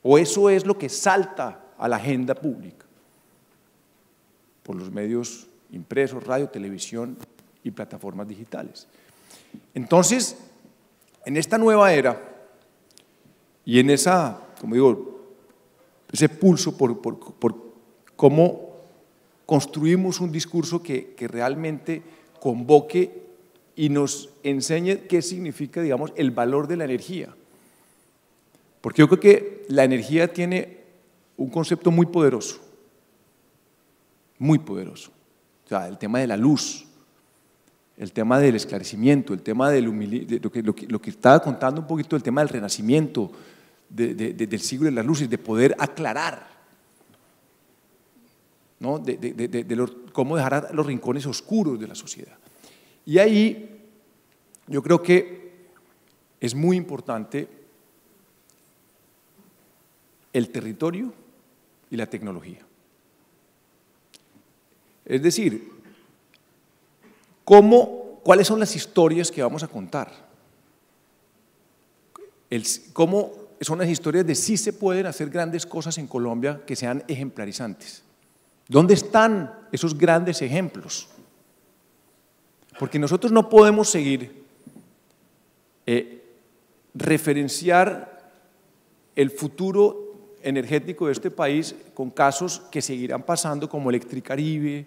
O eso es lo que salta a la agenda pública por los medios impresos, radio, televisión y plataformas digitales. Entonces, en esta nueva era y en esa, como digo, ese pulso por cómo construimos un discurso que realmente convoque y nos enseñe qué significa, digamos, el valor de la energía. Porque yo creo que la energía tiene un concepto muy poderoso, muy poderoso. O sea, el tema de la luz, el tema del esclarecimiento, el tema de lo que estaba contando un poquito, el tema del renacimiento, del siglo de las luces, de poder aclarar, ¿no? Cómo dejar los rincones oscuros de la sociedad. Y ahí yo creo que es muy importante el territorio y la tecnología. Es decir, ¿cuáles son las historias que vamos a contar? ¿Cómo son las historias de si se pueden hacer grandes cosas en Colombia que sean ejemplarizantes? ¿Dónde están esos grandes ejemplos? Porque nosotros no podemos seguir referenciar el futuro energético de este país con casos que seguirán pasando como Electricaribe,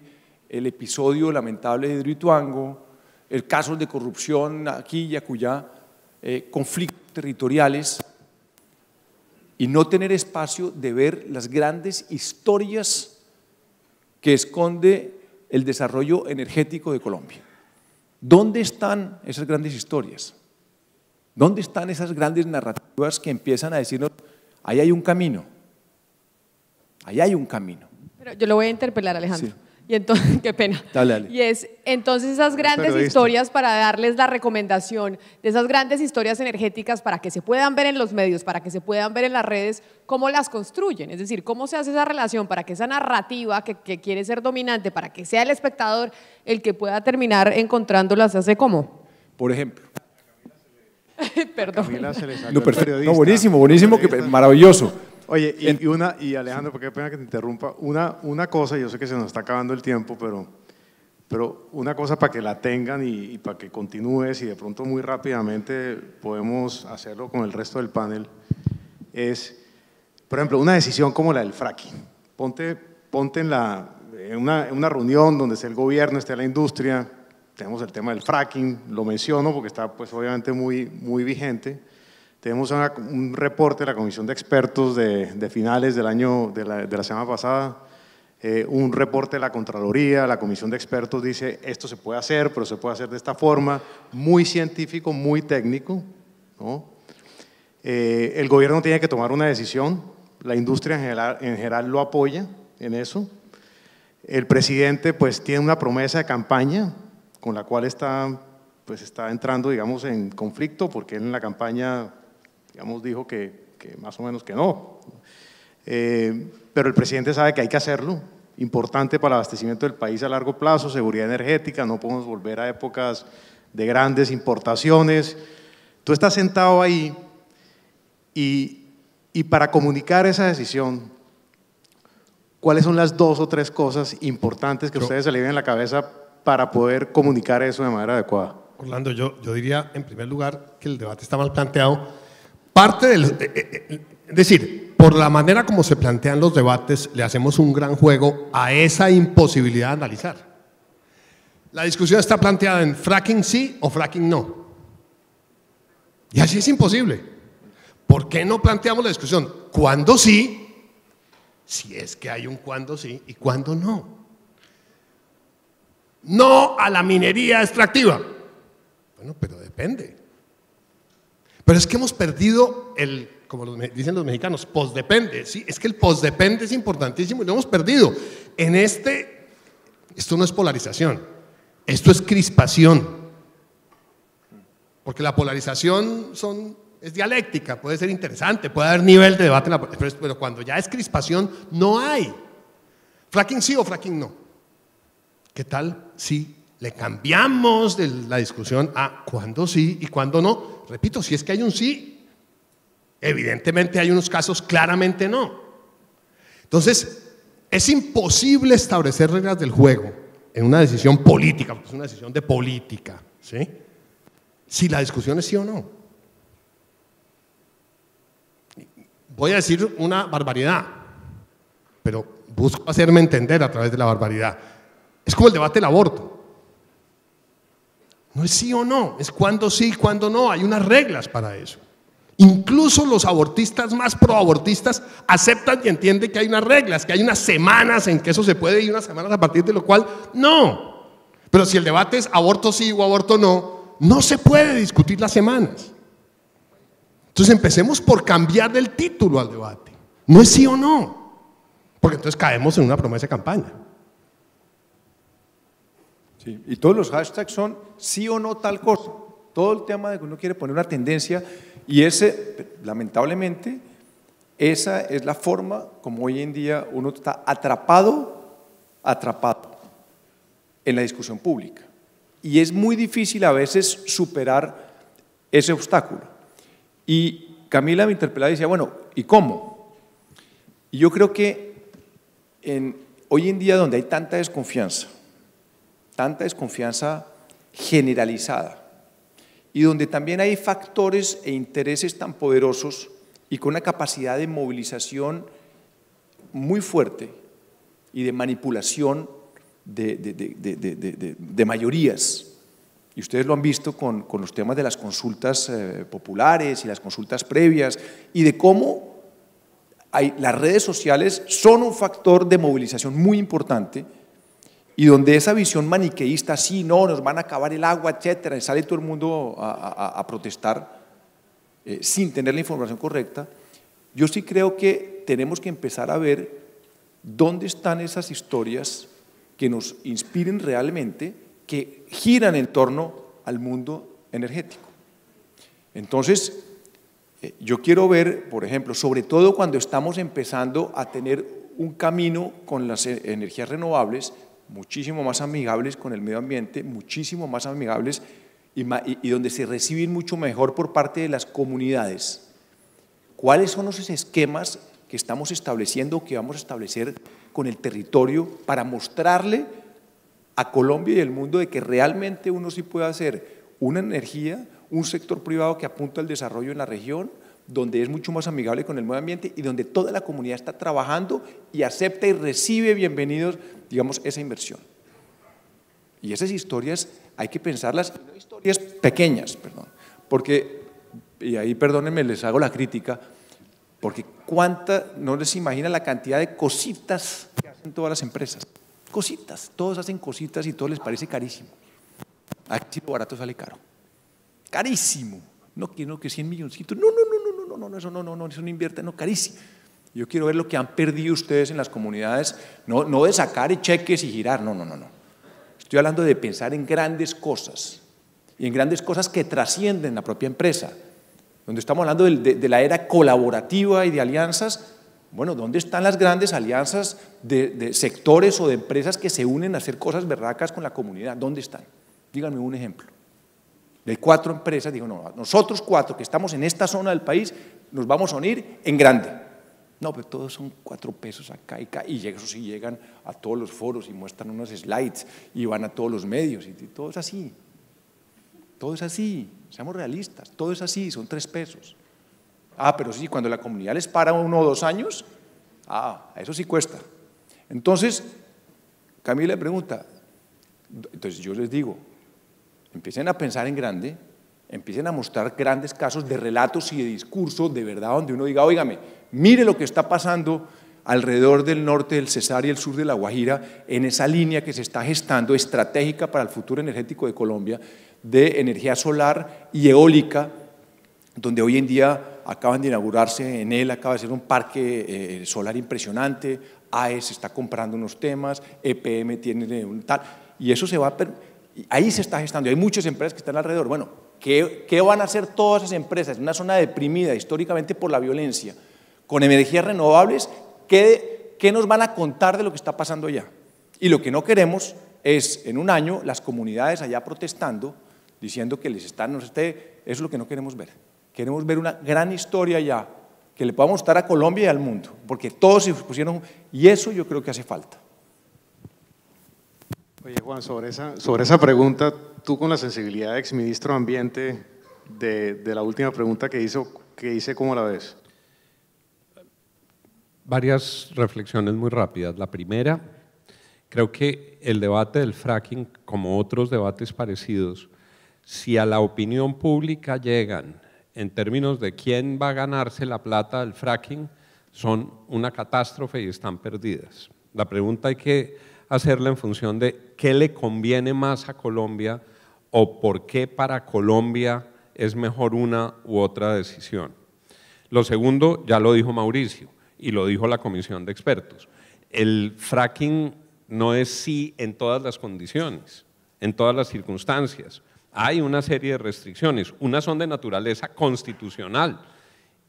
el episodio lamentable de Hidroituango, el caso de corrupción aquí y acullá, conflictos territoriales, y no tener espacio de ver las grandes historias que esconde el desarrollo energético de Colombia. ¿Dónde están esas grandes historias? ¿Dónde están esas grandes narrativas que empiezan a decirnos, ahí hay un camino, ahí hay un camino? Pero yo lo voy a interpelar, Alejandro. Sí. Y entonces, qué pena. Dale. Y es, entonces esas grandes historias, para darles la recomendación de esas grandes historias energéticas para que se puedan ver en los medios, para que se puedan ver en las redes, ¿cómo las construyen? Es decir, ¿cómo se hace esa relación para que esa narrativa que quiere ser dominante, para que sea el espectador el que pueda terminar encontrándolas? ¿Se hace cómo? Por ejemplo. Perdón. Camila se le salió No, el perfecto. periodista. No, buenísimo, maravilloso. Oye, y Alejandro, porque qué pena que te interrumpa, una cosa, yo sé que se nos está acabando el tiempo, pero una cosa para que la tengan y para que continúes y de pronto muy rápidamente podemos hacerlo con el resto del panel, es, por ejemplo, una decisión como la del fracking. Ponte en una reunión donde esté el gobierno, esté la industria, tenemos el tema del fracking, lo menciono porque está pues obviamente muy vigente. Tenemos un reporte de la Comisión de Expertos de finales del año, de la semana pasada, un reporte de la Contraloría, la Comisión de Expertos dice esto se puede hacer, pero se puede hacer de esta forma, muy científico, muy técnico, ¿no? El gobierno tiene que tomar una decisión, la industria en general lo apoya en eso, el presidente pues tiene una promesa de campaña con la cual está entrando, digamos, en conflicto, porque él en la campaña, digamos, dijo que más o menos que no. Pero el presidente sabe que hay que hacerlo, importante para el abastecimiento del país a largo plazo, seguridad energética, no podemos volver a épocas de grandes importaciones. Tú estás sentado ahí y para comunicar esa decisión, ¿cuáles son las 2 o 3 cosas importantes que a ustedes se le vienen a la cabeza para poder comunicar eso de manera adecuada? Orlando, yo diría en primer lugar que el debate está mal planteado. Parte del, es decir, por la manera como se plantean los debates, le hacemos un gran juego a esa imposibilidad de analizar. La discusión está planteada en fracking sí o fracking no. Y así es imposible. ¿Por qué no planteamos la discusión? ¿Cuándo sí? Si es que hay un cuándo sí y cuándo no. No a la minería extractiva. Bueno, pero depende. Pero es que hemos perdido el, como dicen los mexicanos, postdepende. Sí, es que el postdepende es importantísimo y lo hemos perdido. Esto no es polarización, esto es crispación. Porque la polarización es dialéctica, puede ser interesante, puede haber nivel de debate, pero cuando ya es crispación, no hay. ¿Fracking sí o fracking no? ¿Qué tal si le cambiamos de la discusión a cuándo sí y cuándo no? Repito, si es que hay un sí, evidentemente hay unos casos claramente no. Entonces, es imposible establecer reglas del juego en una decisión política, porque es una decisión de política, ¿sí? Si la discusión es sí o no. Voy a decir una barbaridad, pero busco hacerme entender a través de la barbaridad. Es como el debate del aborto. No es sí o no, es cuándo sí y cuándo no. Hay unas reglas para eso. Incluso los abortistas más proabortistas aceptan y entienden que hay unas reglas, que hay unas semanas en que eso se puede y unas semanas a partir de lo cual no. Pero si el debate es aborto sí o aborto no, no se puede discutir las semanas. Entonces empecemos por cambiar del título al debate. No es sí o no, porque entonces caemos en una promesa de campaña. Sí, y todos los hashtags son sí o no tal cosa. Todo el tema de que uno quiere poner una tendencia y lamentablemente, esa es la forma como hoy en día uno está atrapado en la discusión pública. Y es muy difícil a veces superar ese obstáculo. Y Camila me interpelaba y decía, bueno, ¿y cómo? Y yo creo que hoy en día donde hay tanta desconfianza generalizada, y donde también hay factores e intereses tan poderosos y con una capacidad de movilización muy fuerte y de manipulación de mayorías. Y ustedes lo han visto con los temas de las consultas populares y las consultas previas y de cómo las redes sociales son un factor de movilización muy importante y donde esa visión maniqueísta, sí, no, nos van a acabar el agua, etcétera, y sale todo el mundo a protestar sin tener la información correcta. Yo sí creo que tenemos que empezar a ver dónde están esas historias que nos inspiren realmente, que giran en torno al mundo energético. Entonces, yo quiero ver, por ejemplo, sobre todo cuando estamos empezando a tener un camino con las energías renovables, muchísimo más amigables con el medio ambiente, muchísimo más amigables y donde se reciben mucho mejor por parte de las comunidades. ¿Cuáles son esos esquemas que estamos estableciendo, que vamos a establecer con el territorio para mostrarle a Colombia y al mundo de que realmente uno sí puede hacer una energía, un sector privado que apunta al desarrollo en la región, donde es mucho más amigable con el medio ambiente y donde toda la comunidad está trabajando y acepta y recibe bienvenidos, digamos, esa inversión? Y esas historias hay que pensarlas, no historias pequeñas, perdón, porque, y ahí perdónenme, les hago la crítica, porque no les imagina la cantidad de cositas que hacen todas las empresas, cositas, todos hacen cositas y todo les parece carísimo. Aquí lo barato sale caro, carísimo, no quiero que 100 milloncitos, no, eso no invierte, no, carísimo. Yo quiero ver lo que han perdido ustedes en las comunidades, no de sacar cheques y girar, no. Estoy hablando de pensar en grandes cosas y en grandes cosas que trascienden la propia empresa, donde estamos hablando de la era colaborativa y de alianzas. Bueno, ¿dónde están las grandes alianzas de sectores o de empresas que se unen a hacer cosas berracas con la comunidad? ¿Dónde están? Díganme un ejemplo. De 4 empresas, digo, no, nosotros 4 que estamos en esta zona del país nos vamos a unir en grande. No, pero todos son 4 pesos acá y eso sí llegan a todos los foros y muestran unos slides y van a todos los medios y todo es así. Todo es así, seamos realistas, todo es así, son 3 pesos. Pero sí, cuando la comunidad les para 1 o 2 años, eso sí cuesta. Entonces, Camila le pregunta, entonces yo les digo, empiecen a pensar en grande, empiecen a mostrar grandes casos de relatos y de discursos de verdad, donde uno diga, óigame, mire lo que está pasando alrededor del norte del Cesar y el sur de La Guajira, en esa línea que se está gestando estratégica para el futuro energético de Colombia, de energía solar y eólica, donde hoy en día acaban de inaugurarse en él, acaba de ser un parque solar impresionante, AES está comprando unos temas, EPM tiene un tal, y eso se va a... Ahí se está gestando, hay muchas empresas que están alrededor. Bueno, ¿qué van a hacer todas esas empresas en una zona deprimida históricamente por la violencia, con energías renovables? ¿Qué nos van a contar de lo que está pasando allá? Y lo que no queremos es, en un año, las comunidades allá protestando, diciendo que eso es lo que no queremos ver. Queremos ver una gran historia allá, que le podamos mostrar a Colombia y al mundo, porque todos se pusieron, y eso yo creo que hace falta. Oye, Juan, sobre esa pregunta, tú con la sensibilidad de exministro de Ambiente de la última pregunta que hice, ¿cómo la ves? Varias reflexiones muy rápidas. La primera, creo que el debate del fracking, como otros debates parecidos, si a la opinión pública llegan en términos de quién va a ganarse la plata del fracking, son una catástrofe y están perdidas. La pregunta hay que hacerla en función de qué le conviene más a Colombia o por qué para Colombia es mejor una u otra decisión. Lo segundo, ya lo dijo Mauricio y lo dijo la comisión de expertos, el fracking no es sí en todas las condiciones, en todas las circunstancias. Hay una serie de restricciones, unas son de naturaleza constitucional,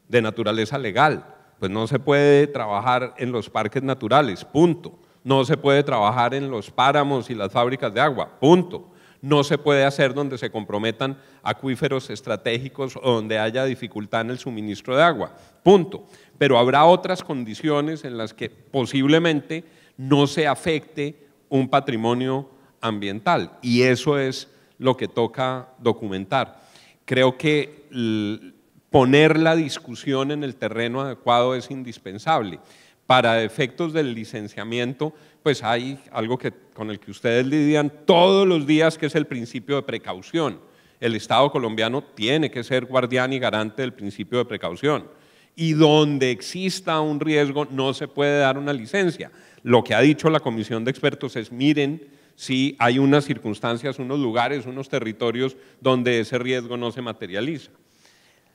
de naturaleza legal, pues no se puede trabajar en los parques naturales, punto. No se puede trabajar en los páramos y las fábricas de agua, punto. No se puede hacer donde se comprometan acuíferos estratégicos o donde haya dificultad en el suministro de agua, punto. Pero habrá otras condiciones en las que posiblemente no se afecte un patrimonio ambiental y eso es lo que toca documentar. Creo que poner la discusión en el terreno adecuado es indispensable. Para efectos del licenciamiento, pues hay algo con el que ustedes lidian todos los días, que es el principio de precaución. El Estado colombiano tiene que ser guardián y garante del principio de precaución. Y donde exista un riesgo no se puede dar una licencia. Lo que ha dicho la comisión de expertos es, miren, si hay unas circunstancias, unos lugares, unos territorios donde ese riesgo no se materializa.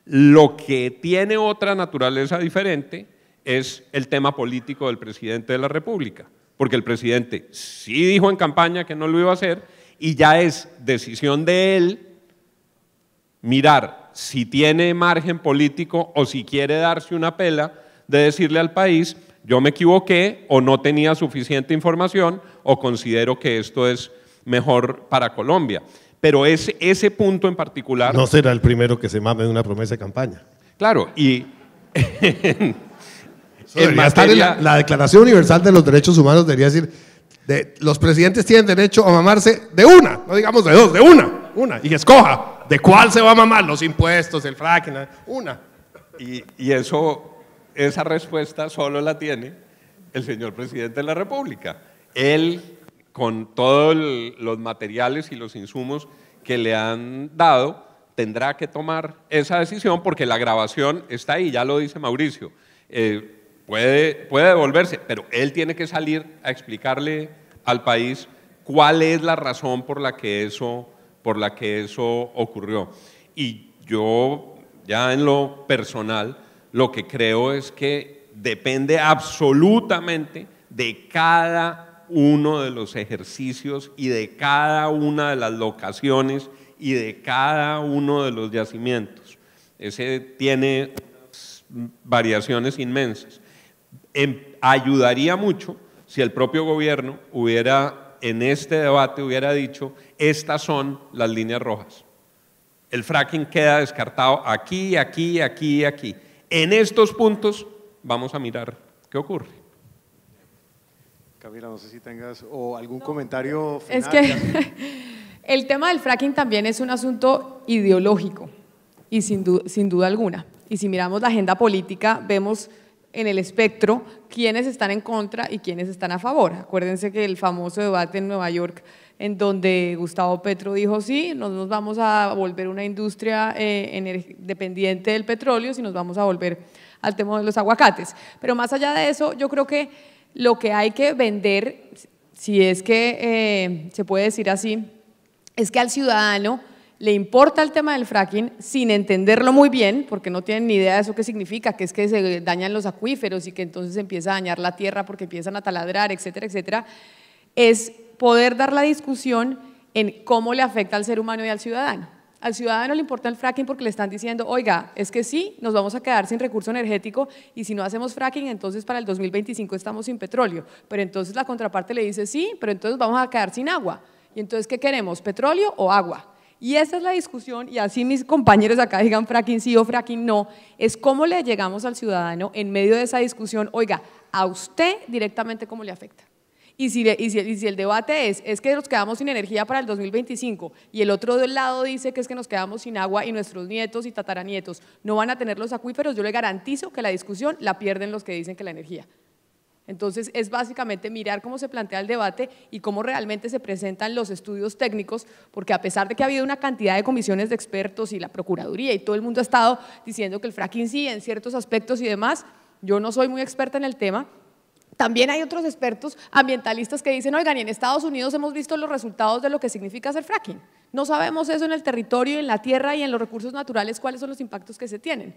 Lo que tiene otra naturaleza diferente es el tema político del presidente de la República, porque el presidente sí dijo en campaña que no lo iba a hacer y ya es decisión de él mirar si tiene margen político o si quiere darse una pela de decirle al país, yo me equivoqué o no tenía suficiente información o considero que esto es mejor para Colombia. Pero ese punto en particular… No será el primero que se mame de una promesa de campaña. Claro, y… Estar en la Declaración Universal de los Derechos Humanos debería decir, los presidentes tienen derecho a mamarse de una, no digamos de dos, de una, y que escoja de cuál se va a mamar, los impuestos, el fracking, una. Y esa respuesta solo la tiene el señor presidente de la República. Él, con todos los materiales y los insumos que le han dado, tendrá que tomar esa decisión porque la grabación está ahí, ya lo dice Mauricio. Puede devolverse, pero él tiene que salir a explicarle al país cuál es la razón por la que eso ocurrió. Y yo, ya en lo personal, lo que creo es que depende absolutamente de cada uno de los ejercicios y de cada una de las locaciones y de cada uno de los yacimientos. Ese tiene variaciones inmensas. Ayudaría mucho si el propio gobierno en este debate hubiera dicho, estas son las líneas rojas. El fracking queda descartado aquí, aquí, aquí y aquí. En estos puntos vamos a mirar qué ocurre. Camila, no sé si tengas algún comentario final. Es que El tema del fracking también es un asunto ideológico y sin duda alguna. Y si miramos la agenda política, vemos en el espectro quiénes están en contra y quiénes están a favor. Acuérdense que el famoso debate en Nueva York, en donde Gustavo Petro dijo, sí, nos vamos a volver una industria dependiente del petróleo, si nos vamos a volver al tema de los aguacates. Pero más allá de eso, yo creo que lo que hay que vender, si es que se puede decir así, es que al ciudadano le importa el tema del fracking sin entenderlo muy bien, porque no tienen ni idea de eso qué significa, que es que se dañan los acuíferos y que entonces empieza a dañar la tierra porque empiezan a taladrar, etcétera, etcétera, es poder dar la discusión en cómo le afecta al ser humano y al ciudadano. Al ciudadano le importa el fracking porque le están diciendo, oiga, es que sí, nos vamos a quedar sin recurso energético y si no hacemos fracking, entonces para el 2025 estamos sin petróleo. Pero entonces la contraparte le dice, sí, pero entonces vamos a quedar sin agua. Y entonces, ¿qué queremos? ¿Petróleo o agua? Y esa es la discusión, y así mis compañeros acá digan fracking sí o fracking no, es cómo le llegamos al ciudadano en medio de esa discusión, oiga, a usted directamente cómo le afecta. Y si el debate es que nos quedamos sin energía para el 2025 y el otro del lado dice que es que nos quedamos sin agua y nuestros nietos y tataranietos no van a tener los acuíferos, yo le garantizo que la discusión la pierden los que dicen que la energía. Entonces es básicamente mirar cómo se plantea el debate y cómo realmente se presentan los estudios técnicos, porque a pesar de que ha habido una cantidad de comisiones de expertos y la Procuraduría y todo el mundo ha estado diciendo que el fracking sí en ciertos aspectos y demás, yo no soy muy experta en el tema. También hay otros expertos ambientalistas que dicen, oigan, y en Estados Unidos hemos visto los resultados de lo que significa hacer fracking. No sabemos eso en el territorio, en la tierra y en los recursos naturales, cuáles son los impactos que se tienen.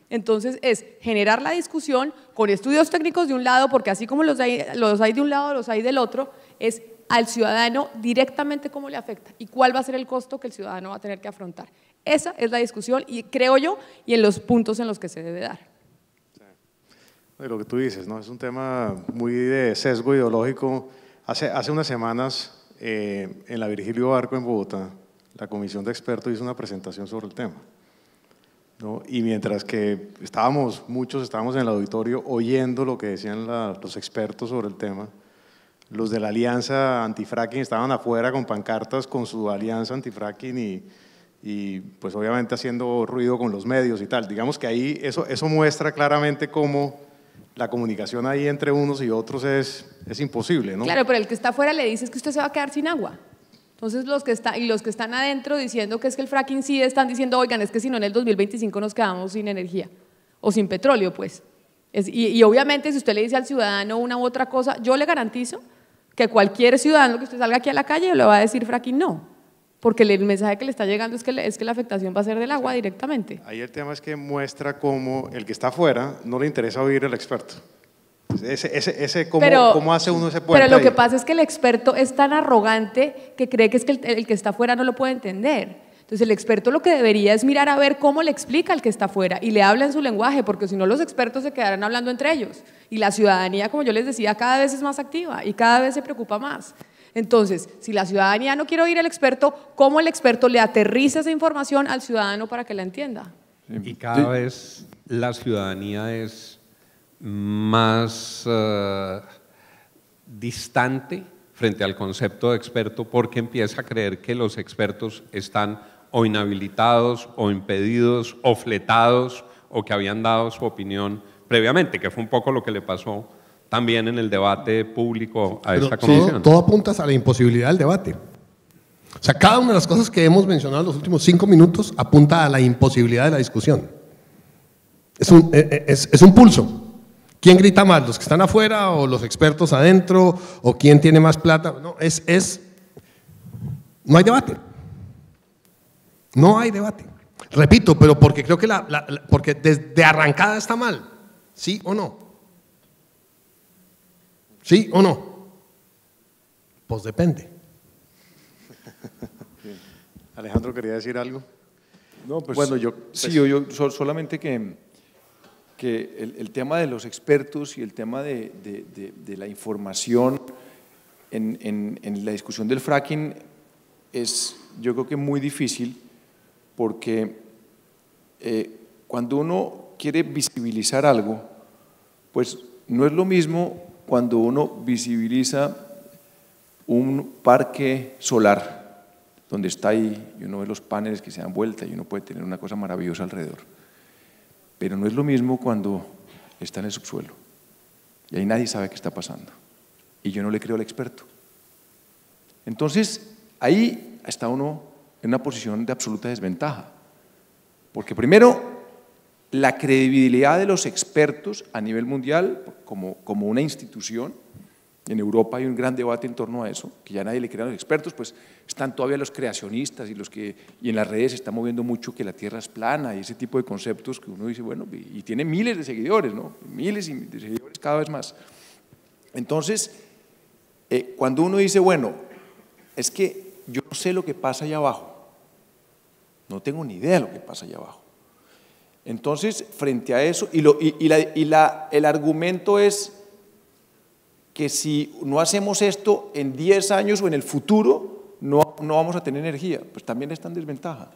Entonces es generar la discusión con estudios técnicos de un lado, porque así como los hay de un lado, los hay del otro, es al ciudadano directamente cómo le afecta y cuál va a ser el costo que el ciudadano va a tener que afrontar. Esa es la discusión y creo yo, y en los puntos en los que se debe dar. Lo que tú dices, ¿no? Es un tema muy de sesgo ideológico. Hace unas semanas, en la Virgilio Barco en Bogotá, la comisión de expertos hizo una presentación sobre el tema, ¿no? Y mientras que muchos estábamos en el auditorio oyendo lo que decían los expertos sobre el tema, los de la alianza antifracking estaban afuera con pancartas con su alianza antifracking y pues obviamente haciendo ruido con los medios y tal. Digamos que ahí eso muestra claramente cómo la comunicación ahí entre unos y otros es imposible, ¿no? Claro, pero el que está afuera le dice es que usted se va a quedar sin agua. Entonces los que están adentro diciendo que es que el fracking sí están diciendo, oigan, es que si no en el 2025 nos quedamos sin energía o sin petróleo, pues. Y obviamente si usted le dice al ciudadano una u otra cosa, yo le garantizo que cualquier ciudadano que usted salga aquí a la calle le va a decir fracking no, porque el mensaje que le está llegando es que la afectación va a ser del agua directamente. Ahí el tema es que muestra cómo el que está afuera no le interesa oír al experto. ¿Cómo hace uno ese puente? Pero lo que pasa es que el experto es tan arrogante que cree que es que el que está afuera no lo puede entender. Entonces el experto lo que debería es mirar a ver cómo le explica al que está afuera y le habla en su lenguaje, porque si no los expertos se quedarán hablando entre ellos. Y la ciudadanía, como yo les decía, cada vez es más activa y cada vez se preocupa más. Entonces, si la ciudadanía no quiere oír al experto, ¿cómo el experto le aterriza esa información al ciudadano para que la entienda? Y cada vez la ciudadanía es más distante frente al concepto de experto porque empieza a creer que los expertos están o inhabilitados o impedidos o fletados o que habían dado su opinión previamente, que fue un poco lo que le pasó también en el debate público a esta comisión. Todo apunta a la imposibilidad del debate. O sea, cada una de las cosas que hemos mencionado en los últimos 5 minutos apunta a la imposibilidad de la discusión. Es un pulso. ¿Quién grita más? ¿Los que están afuera o los expertos adentro? ¿O quién tiene más plata? No, no hay debate. No hay debate. Repito, pero porque creo que porque desde arrancada está mal. ¿Sí o no? ¿Sí o no? Pues depende. Alejandro, ¿quería decir algo? No, pues bueno, yo solamente que el tema de los expertos y el tema de la información en la discusión del fracking es, yo creo que muy difícil, porque cuando uno quiere visibilizar algo, pues no es lo mismo cuando uno visibiliza un parque solar donde está ahí, y uno ve los paneles que se dan vuelta y uno puede tener una cosa maravillosa alrededor. Pero no es lo mismo cuando está en el subsuelo y ahí nadie sabe qué está pasando y yo no le creo al experto. Entonces, ahí está uno en una posición de absoluta desventaja, porque primero, la credibilidad de los expertos a nivel mundial, como una institución, en Europa hay un gran debate en torno a eso, que ya nadie le cree a los expertos, pues están todavía los creacionistas y en las redes se está moviendo mucho que la Tierra es plana y ese tipo de conceptos que uno dice, bueno, y tiene miles de seguidores, ¿no? Miles de seguidores cada vez más. Entonces, cuando uno dice, bueno, es que yo no sé lo que pasa allá abajo, no tengo ni idea de lo que pasa allá abajo. Entonces, frente a eso, el argumento es que si no hacemos esto en 10 años o en el futuro, no vamos a tener energía, pues también está en desventaja.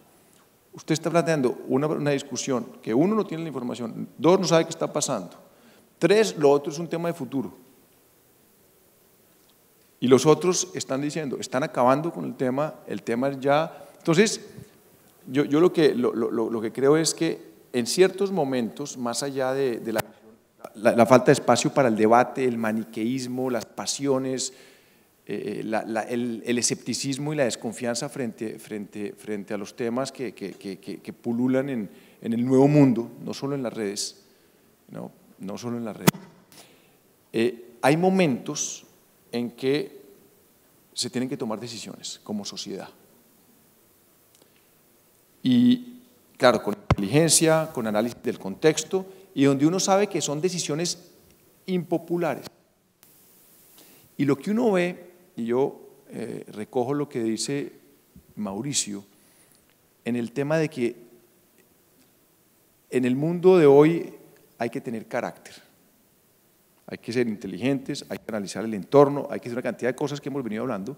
Usted está planteando una discusión que uno no tiene la información, dos, no sabe qué está pasando, tres, lo otro es un tema de futuro. Y los otros están diciendo, están acabando con el tema es ya. Entonces, yo lo que creo es que en ciertos momentos, más allá de la falta de espacio para el debate, el maniqueísmo, las pasiones, el escepticismo y la desconfianza frente a los temas que pululan en el nuevo mundo, no solo en las redes, no solo en las redes. Hay momentos en que se tienen que tomar decisiones como sociedad. Y claro, con inteligencia, con análisis del contexto, y donde uno sabe que son decisiones impopulares. Y lo que uno ve, y yo recojo lo que dice Mauricio, en el tema de que en el mundo de hoy hay que tener carácter, hay que ser inteligentes, hay que analizar el entorno, hay que hacer una cantidad de cosas que hemos venido hablando,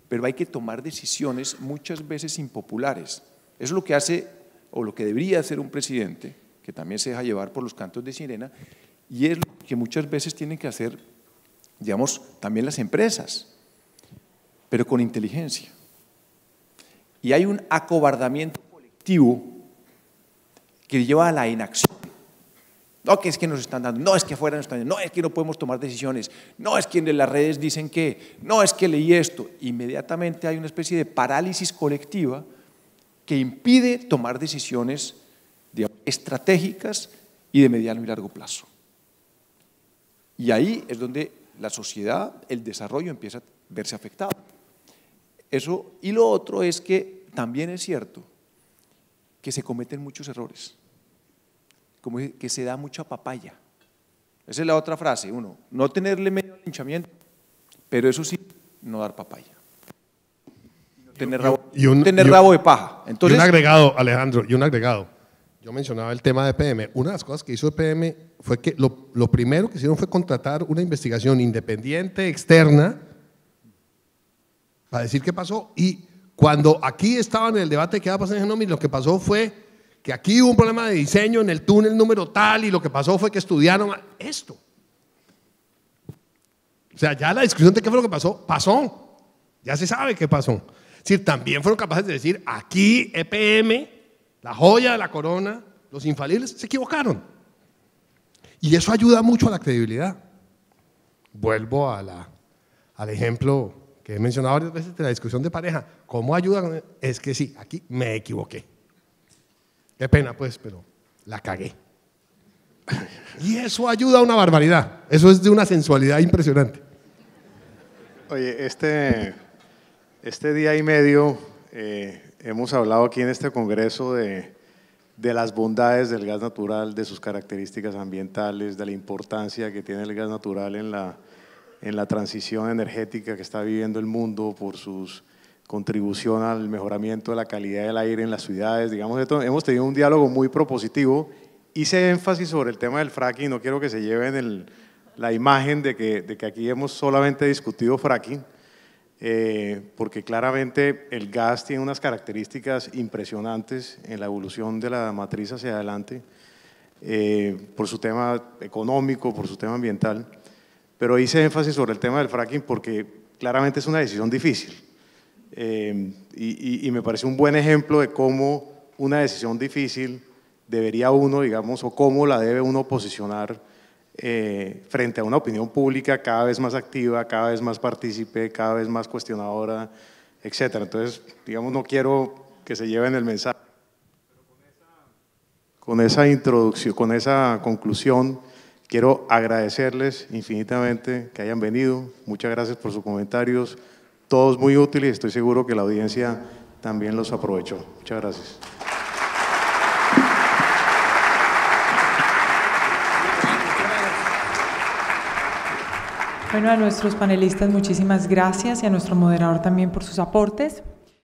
pero hay que tomar decisiones muchas veces impopulares. Eso es lo que hace, o lo que debería hacer un presidente, que también se deja llevar por los cantos de sirena, y es lo que muchas veces tienen que hacer, digamos, también las empresas, pero con inteligencia. Y hay un acobardamiento colectivo que lleva a la inacción. No, que es que nos están dando, no es que afuera nos están dando, no es que no podemos tomar decisiones, no es que en las redes dicen que, no es que leí esto. Inmediatamente hay una especie de parálisis colectiva que impide tomar decisiones estratégicas y de mediano y largo plazo. Y ahí es donde la sociedad, el desarrollo empieza a verse afectado. Eso, y lo otro es que también es cierto que se cometen muchos errores, como que se da mucha papaya. Esa es la otra frase, uno, no tenerle miedo al linchamiento, pero eso sí, no dar papaya. Tener rabo de paja. Entonces, y un agregado, Alejandro, y un agregado. Yo mencionaba el tema de PM. Una de las cosas que hizo PM fue que lo primero que hicieron fue contratar una investigación independiente, externa, para decir qué pasó. Y cuando aquí estaban en el debate de qué va a pasar en Genómica, lo que pasó fue que aquí hubo un problema de diseño en el túnel número tal, y lo que pasó fue que estudiaron esto. O sea, ya la discusión de qué fue lo que pasó, pasó. Ya se sabe qué pasó. Es decir, también fueron capaces de decir, aquí EPM, la joya de la corona, los infalibles, se equivocaron. Y eso ayuda mucho a la credibilidad. Vuelvo al ejemplo que he mencionado varias veces de la discusión de pareja. ¿Cómo ayuda? Es que sí, aquí me equivoqué. Qué pena pues, pero la cagué. Y eso ayuda a una barbaridad. Eso es de una sensualidad impresionante. Oye, este día y medio hemos hablado aquí en este congreso de las bondades del gas natural, de sus características ambientales, de la importancia que tiene el gas natural en la transición energética que está viviendo el mundo por su contribución al mejoramiento de la calidad del aire en las ciudades. Digamos, hemos tenido un diálogo muy propositivo. Hice énfasis sobre el tema del fracking, no quiero que se lleven la imagen de que aquí hemos solamente discutido fracking, porque claramente el gas tiene unas características impresionantes en la evolución de la matriz hacia adelante, por su tema económico, por su tema ambiental, pero hice énfasis sobre el tema del fracking porque claramente es una decisión difícil. y me parece un buen ejemplo de cómo una decisión difícil debería uno, digamos, o cómo la debe uno posicionar frente a una opinión pública cada vez más activa, cada vez más partícipe, cada vez más cuestionadora, etcétera. Entonces, digamos, no quiero que se lleven el mensaje. Con esa introducción, con esa conclusión, quiero agradecerles infinitamente que hayan venido. Muchas gracias por sus comentarios, todos muy útiles y estoy seguro que la audiencia también los aprovechó. Muchas gracias. Bueno, a nuestros panelistas muchísimas gracias y a nuestro moderador también por sus aportes.